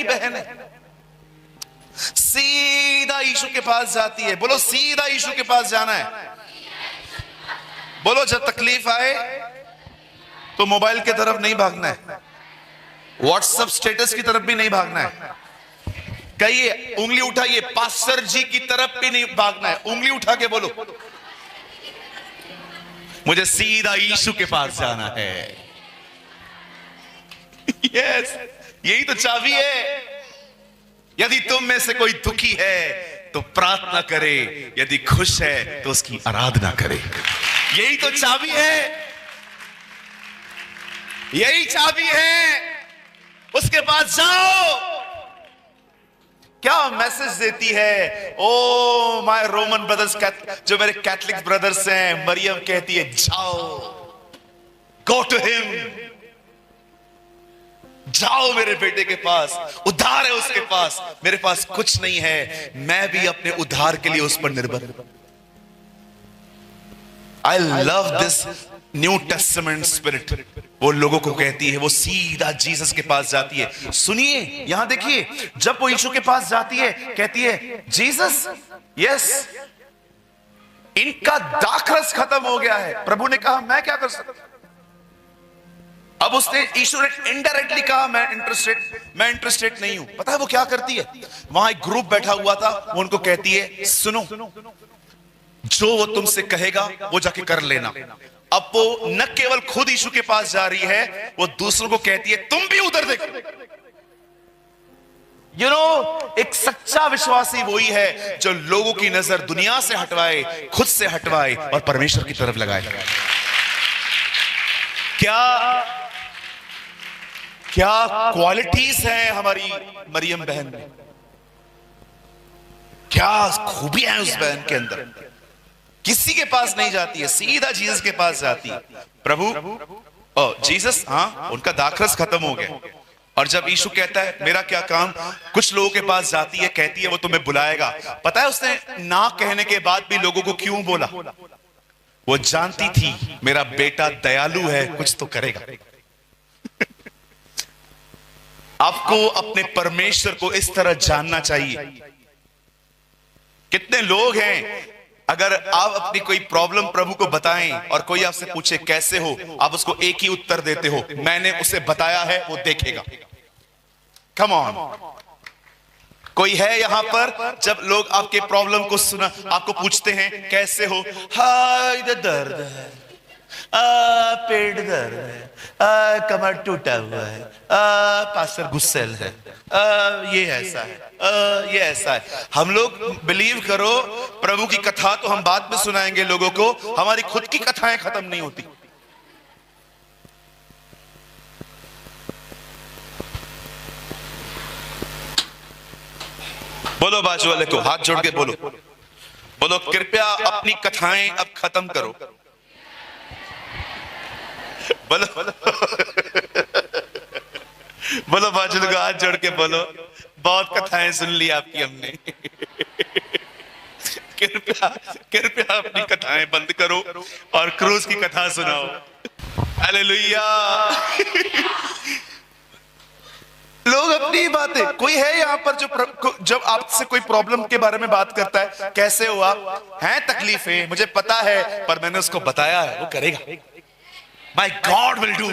बहन है। सीधा यीशु के पास जाती है। बोलो सीधा यीशु के पास जाना है। बोलो जब तकलीफ आए तो मोबाइल की तरफ नहीं भागना है, व्हाट्सएप स्टेटस की तरफ भी नहीं भागना है। कहिए, उंगली उठाइए, पास्टर जी की तरफ भी नहीं भागना है। उंगली उठा के बोलो मुझे सीधा यीशु के पास जाना है। यस, यही तो चाबी है। यदि तुम में से कोई दुखी है तो प्रार्थना करे, यदि खुश है तो उसकी आराधना करे। यही तो चाबी है, यही चाबी है। उसके पास जाओ। क्या मैसेज देती है? ओ माय रोमन ब्रदर्स, जो मेरे कैथलिक ब्रदर्स हैं, मरियम कहती है जाओ, गो टू हिम, जाओ मेरे बेटे के पास, उद्धार है उसके पास। मेरे पास कुछ नहीं है, मैं भी अपने उद्धार के लिए उस पर निर्भर। I love this new testament spirit. वो लोगों को कहती है, वो सीधा जीसस के पास जाती है। सुनिए यहां देखिए, जब वो यीशु के पास जाती है, कहती है जीसस, यस इनका दाखरस खत्म हो गया है। प्रभु ने कहा मैं क्या कर सकता। अब उसने, यीशु ने इनडायरेक्टली कहा मैं इंटरेस्टेड नहीं हूं। पता है वो क्या करती है? वहां एक ग्रुप बैठा हुआ था, वो उनको कहती है सुनो, जो वो तुमसे कहेगा वो जाके कर लेना। अब वो न केवल खुद यीशु के पास जा रही है, वो दूसरों को कहती है तुम भी उधर देखो। यू नो, एक सच्चा विश्वासी वही है जो लोगों की नजर दुनिया से हटवाए, खुद से हटवाए और परमेश्वर की तरफ लगाए। क्या क्वालिटीज हैं हमारी मरियम बहन में, क्या खूबियां हैं उस बहन के अंदर। किसी के पास नहीं जाती है, सीधा जीसस के पास जाती है। प्रभु, ओ जीसस, हाँ उनका दाखरस खत्म हो गया। और जब यीशु कहता है मेरा क्या काम, कुछ लोगों के पास जाती है, कहती है वो तुम्हें बुलाएगा। पता है उसने ना कहने के बाद भी लोगों को क्यों बोला? वो जानती थी मेरा बेटा दयालु है, कुछ तो करेगा। आपको अपने परमेश्वर को इस तरह जानना चाहिए। कितने लोग हैं, अगर आप अपनी कोई प्रॉब्लम प्रभु को बताएं और कोई आपसे पूछे कैसे हो, आप उसको एक ही उत्तर देते हो, मैंने उसे बताया है, वो देखेगा। कम ऑन, कोई है यहां पर जब लोग आपके प्रॉब्लम को सुना, आपको पूछते हैं कैसे हो, हाय इधर दर्द है, पेट दर्द है, कमर टूटा हुआ है, पास्टर गुस्सेल है, ये ऐसा है, ये ऐसा है। हम लोग बिलीव करो, प्रभु की कथा तो हम बाद में सुनाएंगे लोगों को, हमारी खुद की कथाएं खत्म नहीं होती। बोलो बाजू वाले को, हाथ जोड़ के बोलो, बोलो कृपया अपनी कथाएं अब खत्म करो। बोलो बोलो बाजू को हाथ जोड़ के बोलो, बहुत कथाएं सुन ली आपकी हमने। कृपया कृपया अपनी कथाएं बंद करो और क्रूज की कथा सुनाओ। हालेलुया। लोग अपनी बातें, कोई है यहाँ पर जो जब आपसे कोई प्रॉब्लम के बारे में बात करता है, कैसे हो आप, हैं तकलीफें, मुझे पता है, पर मैंने उसको बताया है, वो करेगा। My God will do.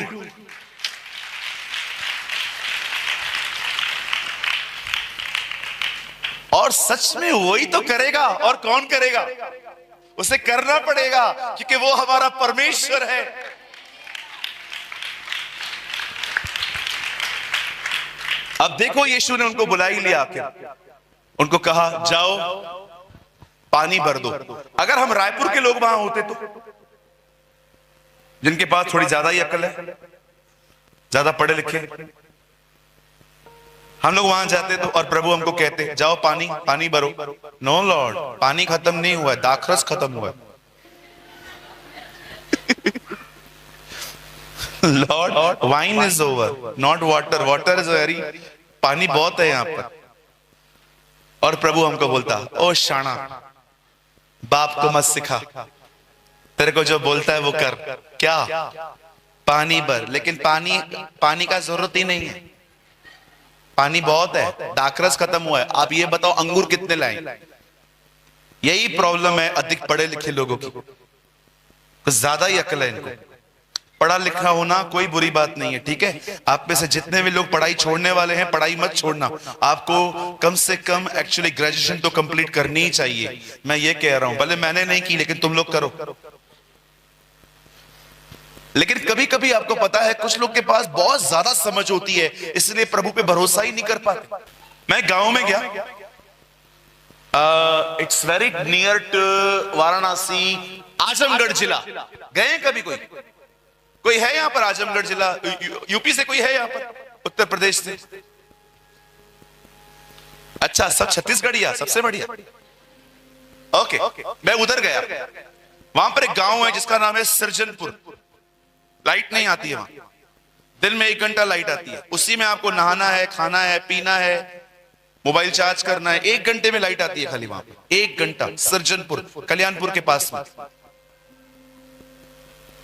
और सच में वही तो करेगा, और कौन करेगा, उसे करना पड़ेगा, क्योंकि वो हमारा परमेश्वर है। अब देखो, यीशु ने उनको बुला ही लिया आके, उनको कहा जाओ पानी भर दो। अगर हम रायपुर के लोग वहां होते तो, जिनके पास थोड़ी ज्यादा ही अकल है, ज्यादा पढ़े लिखे, हम लोग वहां जाते तो और प्रभु हमको कहते जाओ पानी भरो। नो लॉर्ड, पानी खत्म नहीं हुआ है, दाखरस खत्म हुआ है। Lord wine is over, not water, water is very, पानी बहुत है यहां पर। और प्रभु हमको बोलता, ओ शाना, बाप को मत सिखा, तेरे को जो बोलता है वो कर। क्या? पानी भर। लेकिन पानी का जरूरत ही नहीं है, पानी बहुत है, दाखरस खत्म हुआ है। आप ये बताओ अंगूर कितने लाए? यही प्रॉब्लम है अधिक पढ़े लिखे लोगों की, कुछ ज्यादा ही अकल है इनको। पढ़ा लिखा होना कोई बुरी बात नहीं है, ठीक है। आप में से जितने भी लोग पढ़ाई छोड़ने वाले हैं, पढ़ाई मत छोड़ना। आपको कम से कम एक्चुअली ग्रेजुएशन तो कंप्लीट करनी ही चाहिए। मैं ये कह रहा हूं, भले मैंने नहीं की, लेकिन तुम लोग करो। लेकिन कभी कभी आपको पता है कुछ लोग के पास बहुत ज्यादा समझ होती है, इसलिए प्रभु पे भरोसा ही नहीं कर पाते। मैं गांव में गया, it's very near to Varanasi, Azamgarh जिला। गए कभी? कोई है यहाँ पर? आजमगढ़ जिला, यूपी से कोई है यहाँ पर? उत्तर प्रदेश से? अच्छा, सब छत्तीसगढ़िया, सबसे बढ़िया। ओके, मैं उधर गया, वहां पर एक गांव है जिसका नाम है सृजनपुर। लाइट नहीं आती है वहां, दिन में 1 घंटा लाइट आती है, उसी में आपको नहाना है, खाना है, पीना है, मोबाइल चार्ज करना है। 1 घंटे में लाइट आती है खाली वहां पे, 1 घंटा। सृजनपुर, कल्याणपुर के पास में।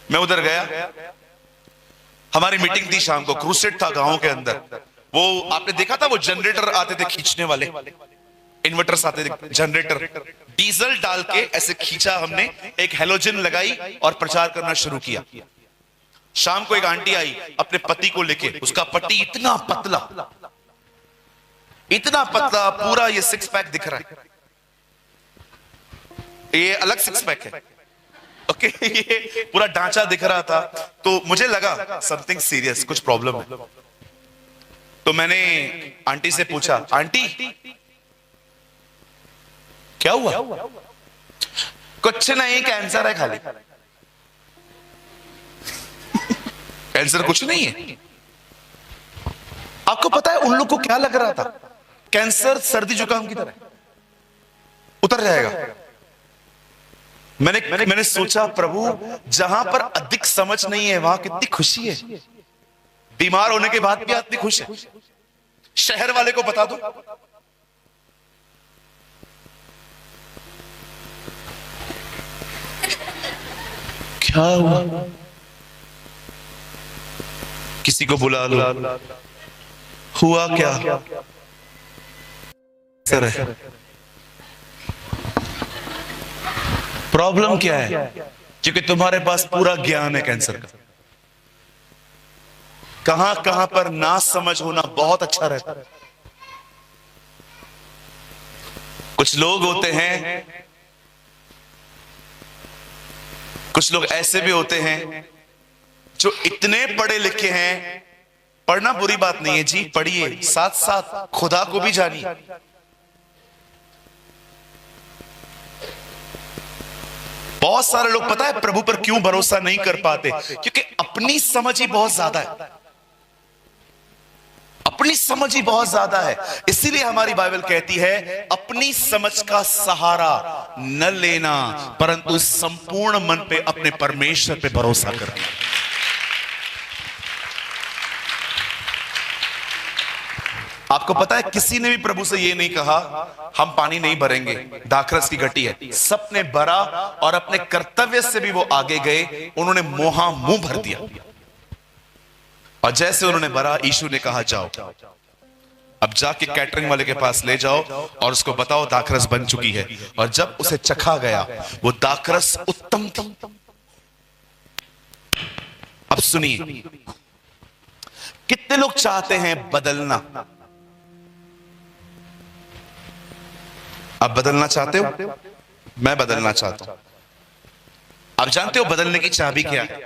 मैं उधर गया, हमारी मीटिंग थी शाम को, क्रूसेड था गांव के अंदर। वो आपने देखा था, वो जनरेटर आते थे खींचने वाले, इन्वर्टर्स आते थे, जनरेटर, डीजल डाल के ऐसे खींचा हमने, एक हेलोजन लगाई और प्रचार करना शुरू किया। शाम को एक आंटी आई अपने पति को लेके, उसका पति इतना पतला, पूरा ये 6 पैक दिख रहा है, ये अलग 6 पैक है, ओके। ये पूरा ढांचा दिख रहा था। तो मुझे लगा समथिंग सीरियस, कुछ प्रॉब्लम है। तो मैंने आंटी से पूछा, आंटी क्या हुआ? कुछ नहीं, कैंसर है खाली। कैंसर कुछ नहीं है। आपको पता है उन लोग को क्या लग रहा था? कैंसर सर्दी जुकाम की तरह उतर जाएगा। मैंने सोचा, प्रभु जहां पर अधिक समझ नहीं है वहां कितनी खुशी है। बीमार होने के बाद भी आदमी खुश है। शहर वाले को बता दो, क्या हुआ, किसी को बुला लो, हुआ क्या सर है, प्रॉब्लम क्या है? क्योंकि तुम्हारे पास पूरा ज्ञान है कैंसर का। कहां कहां पर ना समझ होना बहुत अच्छा रहता है। कुछ लोग होते हैं, कुछ लोग ऐसे भी होते हैं जो इतने पढ़े लिखे हैं, पढ़ना बुरी बात नहीं है जी, पढ़िए, साथ साथ खुदा को भी जानिए। बहुत सारे लोग पता है प्रभु पर क्यों भरोसा नहीं कर पाते? क्योंकि अपनी समझ ही बहुत ज्यादा है, अपनी समझ ही बहुत ज्यादा है। इसीलिए हमारी बाइबल कहती है अपनी समझ का सहारा न लेना, परंतु संपूर्ण मन पे अपने परमेश्वर पे भरोसा करना। आपको पता है किसी ने भी प्रभु से ये नहीं कहा हम पानी नहीं भरेंगे, दाखरस की घटी है। सबने भरा और अपने कर्तव्य से भी वो आगे गए, उन्होंने मोहा मुंह भर दिया। और जैसे उन्होंने भरा, यीशु ने कहा जाओ अब जाके कैटरिंग वाले के पास ले जाओ और उसको बताओ दाखरस बन चुकी है। और जब उसे चखा गया वो दाखरस उत्तम थी। अब सुनिए, कितने लोग चाहते हैं बदलना? आप बदलना चाहते हो? मैं बदलना चाहता हूं। आप जानते हो बदलने की चाबी क्या है?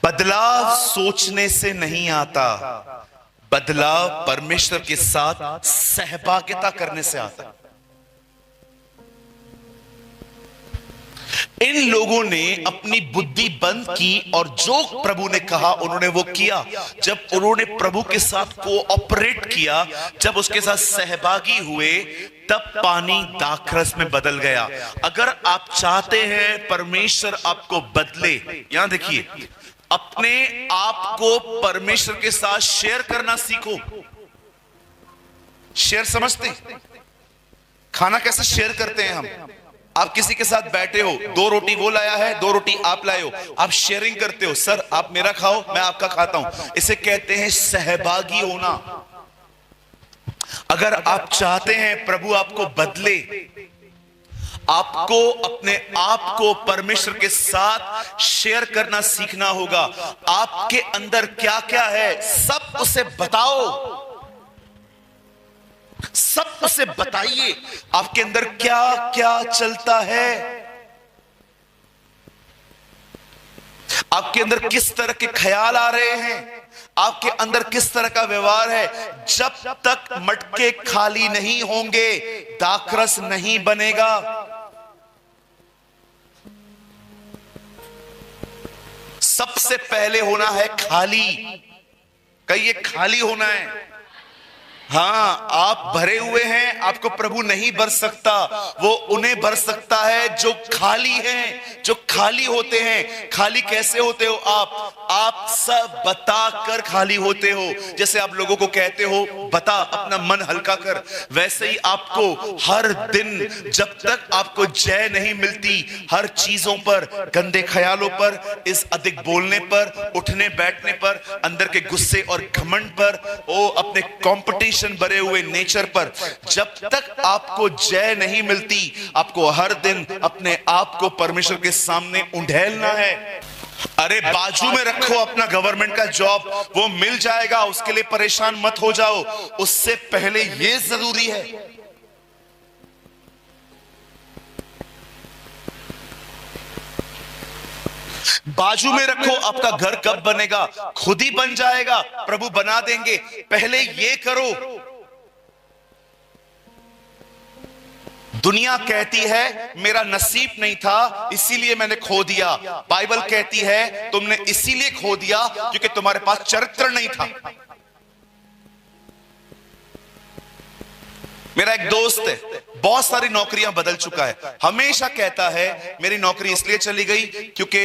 बदलाव सोचने से नहीं आता, बदलाव परमेश्वर के साथ सहभागिता करने से आता है। इन लोगों ने अपनी बुद्धि बंद की और जो प्रभु ने कहा उन्होंने वो किया। जब उन्होंने प्रभु के साथ कोऑपरेट किया, जब उसके साथ सहभागी हुए, तब पानी दाखरस में बदल गया। अगर आप चाहते हैं परमेश्वर आपको बदले, यहां देखिए, अपने आप को परमेश्वर के साथ शेयर करना सीखो। शेयर समझते? खाना कैसे शेयर करते हैं हम? आप किसी के साथ बैठे हो, 2 रोटी वो लाया है, 2 रोटी आप लाए हो, आप शेयरिंग करते हो। सर आप मेरा खाओ, मैं आपका खाता हूं। इसे कहते हैं सहभागी होना। अगर आप चाहते हैं प्रभु आपको बदले, आपको अपने आप को परमेश्वर के साथ शेयर करना सीखना होगा। आपके अंदर क्या क्या है सब उसे बताओ, सब उसे बताइए। आपके अंदर क्या क्या चलता है, आपके अंदर किस तरह के ख्याल आ रहे हैं, आपके अंदर किस तरह का व्यवहार है। जब तक मटके खाली नहीं होंगे दाखरस नहीं बनेगा। सबसे पहले होना है खाली। कहिए खाली होना है। हाँ, आप भरे हुए हैं, आपको प्रभु नहीं भर सकता। वो उन्हें भर सकता है जो खाली हैं, जो खाली होते हैं। खाली कैसे होते हो आप सब बताकर खाली होते हो। जैसे आप लोगों को कहते हो बता, अपना मन हल्का कर, वैसे ही आपको हर दिन जब तक आपको जय नहीं मिलती, हर चीजों पर, गंदे ख्यालों पर, इस अधिक बोलने पर, उठने बैठने पर, अंदर के गुस्से और घमंड पर, अपने कंपटीशन भरे हुए नेचर पर, जब तक आपको जय नहीं मिलती, आपको हर दिन अपने आप को परमेश्वर के सामने उंडेलना है। अरे बाजू में रखो अपना गवर्नमेंट का जॉब, वो मिल जाएगा, उसके लिए परेशान मत हो जाओ। उससे पहले ये जरूरी है, बाजू में रखो आपका घर कब बनेगा, खुद ही बन जाएगा, प्रभु बना देंगे। पहले ये करो। दुनिया कहती है मेरा नसीब नहीं था इसीलिए मैंने खो दिया। बाइबल कहती है तुमने इसीलिए खो दिया क्योंकि तुम्हारे पास चरित्र नहीं था। मेरा एक दोस्त है, बहुत सारी नौकरियां बदल चुका है, हमेशा कहता है मेरी नौकरी इसलिए चली गई क्योंकि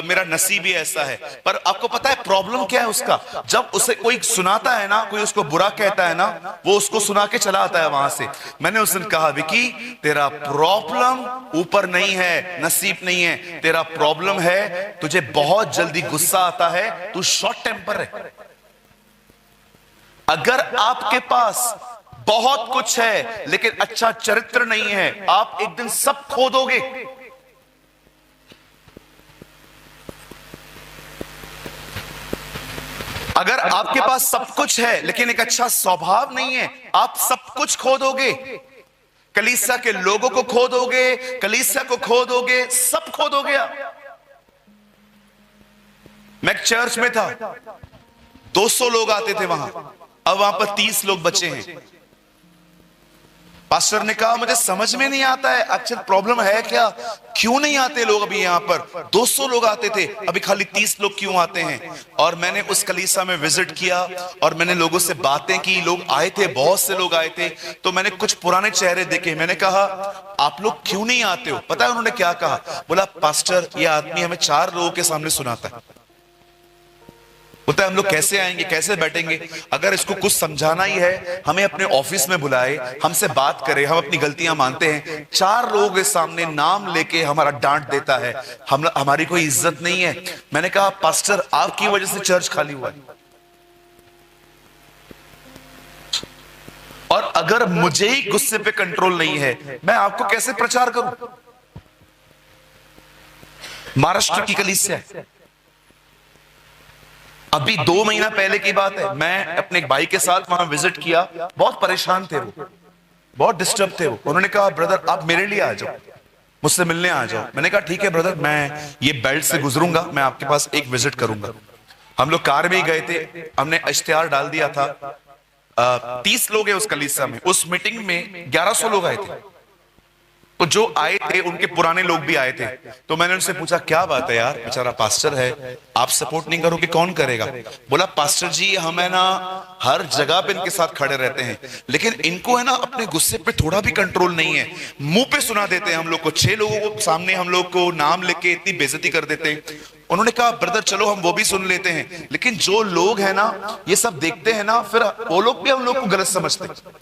मेरा नसीब ही ऐसा है। पर आपको पता है प्रॉब्लम क्या है उसका? जब उसे कोई सुनाता है ना, कोई उसको बुरा कहता है ना, वो उसको सुना के चला आता है वहां से। मैंने उस दिन कहा विकी तेरा प्रॉब्लम ऊपर नहीं है, नसीब नहीं है, तेरा प्रॉब्लम है तुझे बहुत जल्दी गुस्सा आता है, तू शॉर्ट टेम्पर है। अगर आपके पास बहुत कुछ है लेकिन अच्छा चरित्र नहीं है, आप एक दिन सब खो दोगे। अगर आपके पास सब कुछ है लेकिन एक अच्छा स्वभाव नहीं है, आप सब कुछ खो दोगे। कलीसिया के लोगों को खो दोगे, कलीसिया को खो दोगे, सब खो दोगे आप। मैं एक चर्च में था, 200 लोग आते थे वहां, अब वहां पर 30 लोग बचे हैं। पास्टर ने कहा मुझे समझ में नहीं आता है आखिर प्रॉब्लम है क्या, क्यों नहीं आते लोग अभी यहां पर? 200 लोग आते थे, अभी खाली 30 लोग क्यों आते हैं? और मैंने उस कलीसिया में विजिट किया और मैंने लोगों से बातें की, लोग आए थे, बहुत से लोग आए थे। तो मैंने कुछ पुराने चेहरे देखे, मैंने कहा आप लोग क्यों नहीं आते हो? पता है उन्होंने क्या कहा? बोला पास्टर ये आदमी हमें 4 लोगों के सामने सुनाता है, बोलता है हम लोग कैसे आएंगे, कैसे बैठेंगे? अगर इसको कुछ समझाना ही है, हमें अपने ऑफिस में बुलाए, हमसे बात करे, हम अपनी गलतियां मानते हैं। 4 लोगों के सामने नाम लेके हमारा डांट देता है, हमारी कोई इज्जत नहीं है। मैंने कहा पास्टर आपकी वजह से चर्च खाली हुआ है, और अगर मुझे ही गुस्से पे कंट्रोल नहीं है, मैं आपको कैसे प्रचार करूं? महाराष्ट्र की कलीसिया है, अभी 2 महीना पहले की बात है, मैं अपने एक भाई के साथ वहां विजिट किया। बहुत परेशान थे वो, बहुत डिस्टर्ब थे वो। उन्होंने कहा ब्रदर आप मेरे लिए आ जाओ, मुझसे मिलने आ जाओ। मैंने कहा ठीक है ब्रदर, मैं ये बेल्ट से गुजरूंगा, मैं आपके पास एक विजिट करूंगा। हम लोग कार में ही गए थे, हमने इश्तिहार डाल दिया था। 30 लोग हैं उस कलीसिया में, उस मीटिंग में 1100 लोग आए थे। तो जो आए थे उनके पुराने लोग भी आए थे। तो मैंने उनसे पूछा क्या बात है यार, बेचारा पास्टर है, आप सपोर्ट नहीं करोगे कौन करेगा? बोला पास्टर जी हम है ना हर जगह पे इनके साथ खड़े रहते हैं, लेकिन इनको है ना अपने गुस्से पे थोड़ा भी कंट्रोल नहीं है, मुंह पे सुना देते हैं हम लोग को, 6 लोगों को सामने हम लोग को नाम लेके इतनी बेइज्जती कर देते हैं। उन्होंने कहा ब्रदर चलो हम वो भी सुन लेते हैं, लेकिन जो लोग है ना ये सब देखते हैं ना, फिर वो लोग भी हम लोग को गलत समझते हैं।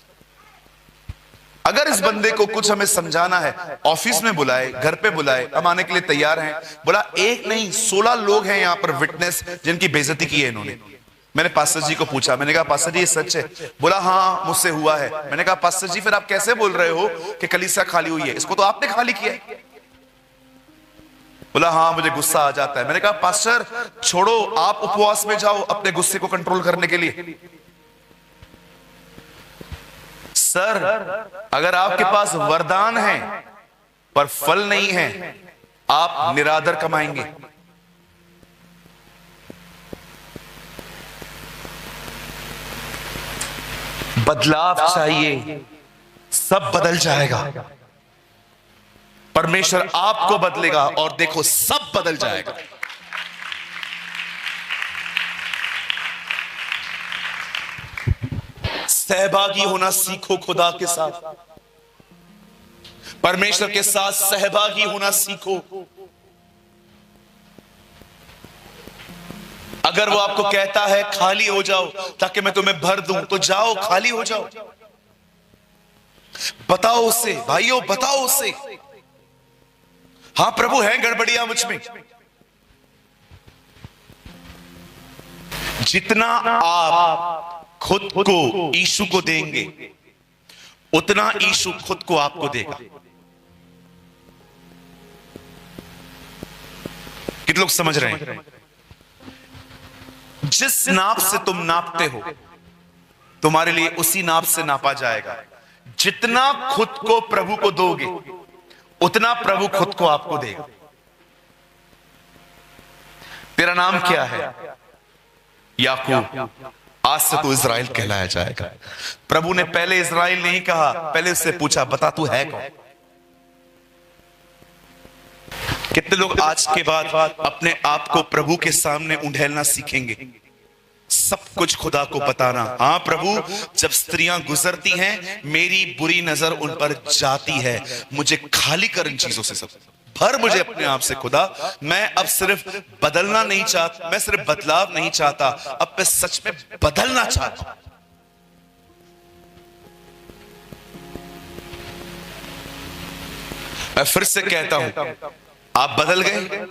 अगर इस बंदे को कुछ हमें समझाना है, ऑफिस में बुलाए, घर पे बुलाए, हम आने के लिए तैयार हैं। बोला एक नहीं 16 लोग हैं यहाँ पर विटनेस जिनकी बेइज्जती की है इन्होंने। मैंने पास्टर जी को पूछा, मैंने कहा पास्टर जी ये सच है? बोला हाँ मुझसे हुआ है। मैंने कहा पास्टर जी फिर आप कैसे बोल रहे हो कि कलीसिया खाली हुई है, इसको तो आपने खाली किया है। बोला हाँ मुझे गुस्सा आ जाता है। मैंने कहा पास्टर छोड़ो, आप उपवास में जाओ अपने गुस्से को कंट्रोल करने के लिए। सर अगर आपके पास वरदान है पर फल नहीं है, आप निरादर कमाएंगे। बदलाव चाहिए, सब बदल जाएगा। परमेश्वर आपको बदलेगा और देखो सब बदल जाएगा। सहभागी होना सीखो खुदा के साथ, परमेश्वर के साथ सहभागी होना सीखो। अगर वो आपको कहता है खाली हो जाओ ताकि मैं तुम्हें भर दूं, तो जाओ खाली हो जाओ। बताओ उससे, भाइयों बताओ उससे हाँ प्रभु है गड़बड़ियां मुझ में। जितना आप खुद को यीशु को देंगे उतना यीशु खुद को आपको देगा। कितने लोग समझ रहे हैं? जिस नाप से तुम नापते हो तुम्हारे लिए उसी नाप से नापा जाएगा। जितना खुद को प्रभु को दोगे उतना प्रभु खुद को आपको देगा। तेरा नाम क्या है? याकूब, आज से तू इज़राइल कहलाया जाएगा। प्रभु ने पहले इज़राइल नहीं कहा, पहले उससे पूछा बता तू है कौन। कितने लोग आज के बाद अपने आप को प्रभु के सामने उंडेलना सीखेंगे, सब कुछ खुदा को बताना। हाँ प्रभु जब स्त्रियां गुजरती हैं मेरी बुरी नजर उन पर जाती है, मुझे खाली कर इन चीजों से, सब भर मुझे अपने आप से खुदा। मैं अब सिर्फ बदलना नहीं चाहता, मैं सिर्फ बदलाव नहीं चाहता, अब मैं सच में बदलना चाहता हूं। मैं फिर से कहता हूं आप बदल गए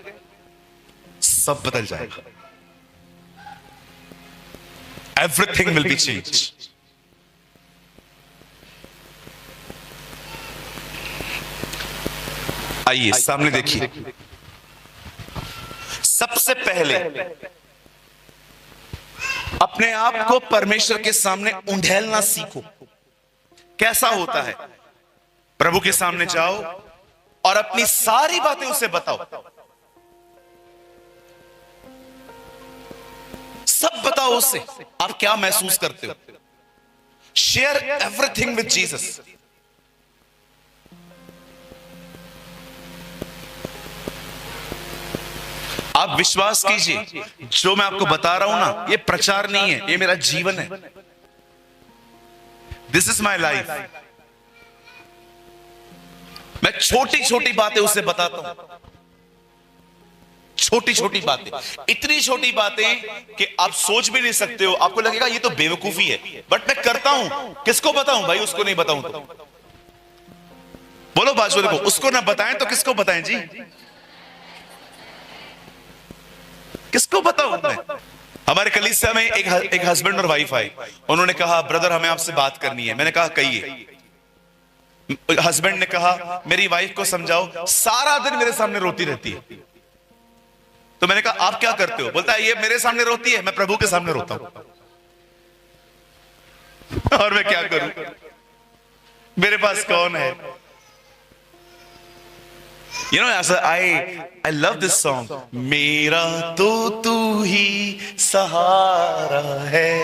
सब बदल जाएगा। everything will be changed. आइए सामने देखिए, सबसे पहले अपने आप को परमेश्वर के सामने उंडेलना सीखो। कैसा होता है? प्रभु के सामने जाओ और अपनी सारी बातें उसे बताओ, सब बताओ उससे आप क्या महसूस करते हो। Share everything with Jesus. आप विश्वास कीजिए, जो मैं आपको बता रहा हूं ना, ये प्रचार नहीं है, ये मेरा जीवन है। This is my life. मैं छोटी छोटी बातें उसे बताता हूं, छोटी छोटी बातें, इतनी छोटी बातें कि आप सोच भी नहीं सकते हो। आपको लगेगा ये तो बेवकूफी है, बट मैं करता हूं। किसको बताऊं भाई? उसको नहीं बताऊं तो बोलो बाजू को, उसको ना बताएं तो किसको बताएं जी? किसको बताऊं मैं? हमारे कलीसिया में एक हस्बैंड और वाइफ आई। उन्होंने कहा ब्रदर हमें आपसे बात करनी है। मैंने कहा कहिए। हस्बैंड ने कहा मेरी वाइफ को समझाओ, सारा दिन मेरे सामने रोती रहती है। तो मैंने कहा आप क्या करते हो? बोलता है ये मेरे सामने रोती है, मैं प्रभु के सामने रोता हूं। और मैं क्या करूं? मेरे पास कौन है? You know, I love this song. मेरा तो तू ही सहारा है,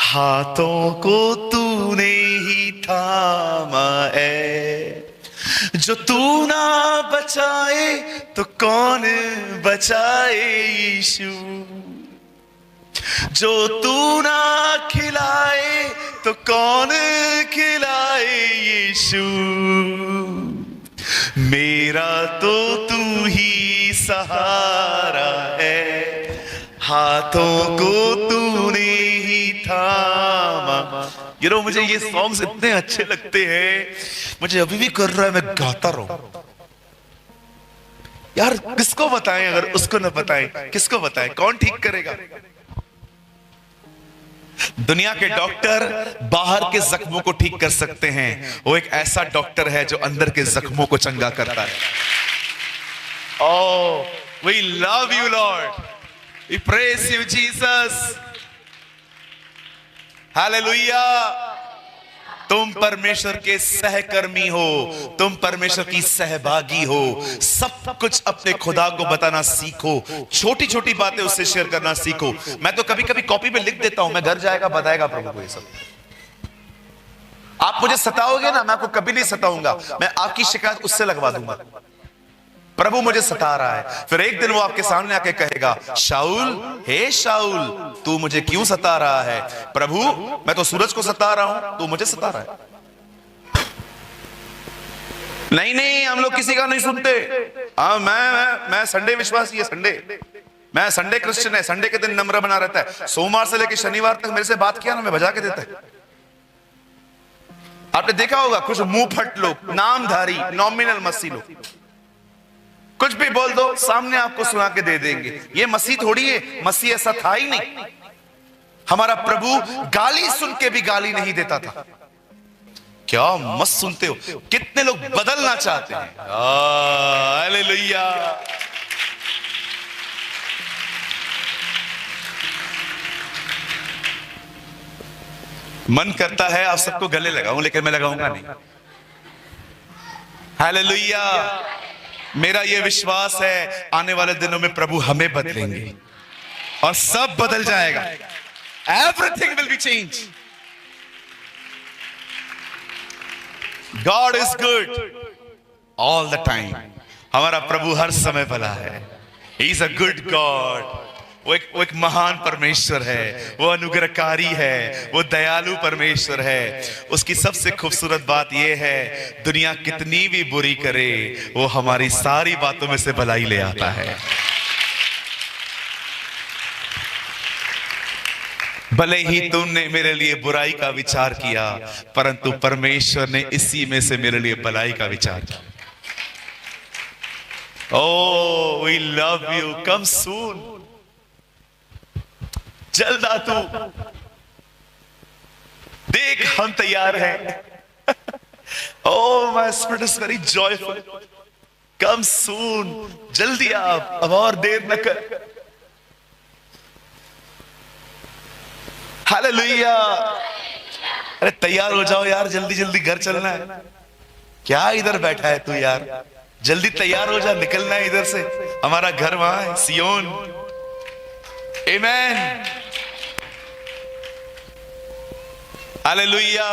हाथों को तूने ही थामा है। जो तू ना बचाए तो कौन बचाए यीशु, जो तू ना खिलाए तो कौन खिलाए यीशु। मेरा तो तू ही सहारा है, हाथों को तूने ही थामा। मुझे ये सॉन्ग्स इतने अच्छे लगते हैं, मुझे अभी भी कर रहा है, मैं गाता रहूं। यार किसको बताएं? अगर उसको ना बताएं किसको बताएं? कौन ठीक करेगा? दुनिया के डॉक्टर बाहर के जख्मों को ठीक कर सकते हैं, वो एक ऐसा डॉक्टर है जो अंदर के जख्मों को चंगा करता है। Oh, we love you, Lord. We praise you, Jesus. Hallelujah. तुम परमेश्वर के सहकर्मी हो, तुम परमेश्वर की सहभागी हो। सब कुछ अपने खुदा को बताना सीखो, छोटी छोटी बातें उससे शेयर करना सीखो। मैं तो कभी कभी कॉपी पे लिख देता हूं, मैं घर जाएगा बताएगा प्रभु को ये सब। आप मुझे सताओगे ना, मैं आपको कभी नहीं सताऊंगा, मैं आपकी शिकायत उससे लगवा दूंगा। प्रभु मुझे सता रहा है, फिर एक दिन वो आपके सामने आके कहेगा शाऊल, हे शाऊल तू मुझे क्यों सता रहा है? प्रभु मैं तो सूरज को सता रहा हूं, तू मुझे सता रहा है। नहीं नहीं, हम लोग किसी का नहीं सुनते। मैं संडे विश्वासी है, मैं संडे क्रिश्चियन है, संडे के दिन नम्र बना रहता है, सोमवार से लेकर शनिवार तक मेरे से बात किया ना, मैं बजा के देता है। आपने देखा होगा कुछ मुंह फट लोग, नामधारी नॉमिनल मसीह लोग, कुछ भी बोल दो सामने आपको सुना के दे देंगे। ये मसीह थोड़ी है, मसीह ऐसा था ही नहीं। हमारा प्रभु गाली सुन के भी गाली नहीं देता था। क्या मस्त सुनते हो, कितने लोग बदलना चाहते हैं। हालेलुया। मन करता है आप सबको गले लगाऊं, लेकिन मैं लगाऊंगा नहीं। हालेलुया। मेरा यह विश्वास है आने वाले दिनों में प्रभु हमें बदलेंगे और सब बदल जाएगा। Everything will be change. God is good all the time. हमारा प्रभु हर समय भला है। He is a good God. वो एक महान परमेश्वर है, वो अनुग्रहकारी है, वो दयालु परमेश्वर है। उसकी सबसे खूबसूरत बात यह है, दुनिया कितनी भी बुरी करे वो हमारी सारी बातों में से भलाई ले आता है। भले ही तुमने मेरे लिए बुराई का विचार किया, परंतु परमेश्वर ने इसी में से मेरे लिए भलाई का विचार किया। Oh, we love you. Come soon. जल्द आ तू। देख हम तैयार हैं। Oh, my spirit is very joyful. Come soon. जल्दी आप, अब और देर न कर। हालेलुया। अरे तैयार हो जाओ यार, जल्दी जल्दी घर चलना है। क्या इधर बैठा है तू यार, जल्दी तैयार हो जा, निकलना है इधर से। हमारा घर वहां है, सियोन। आमेन। हालेलुया।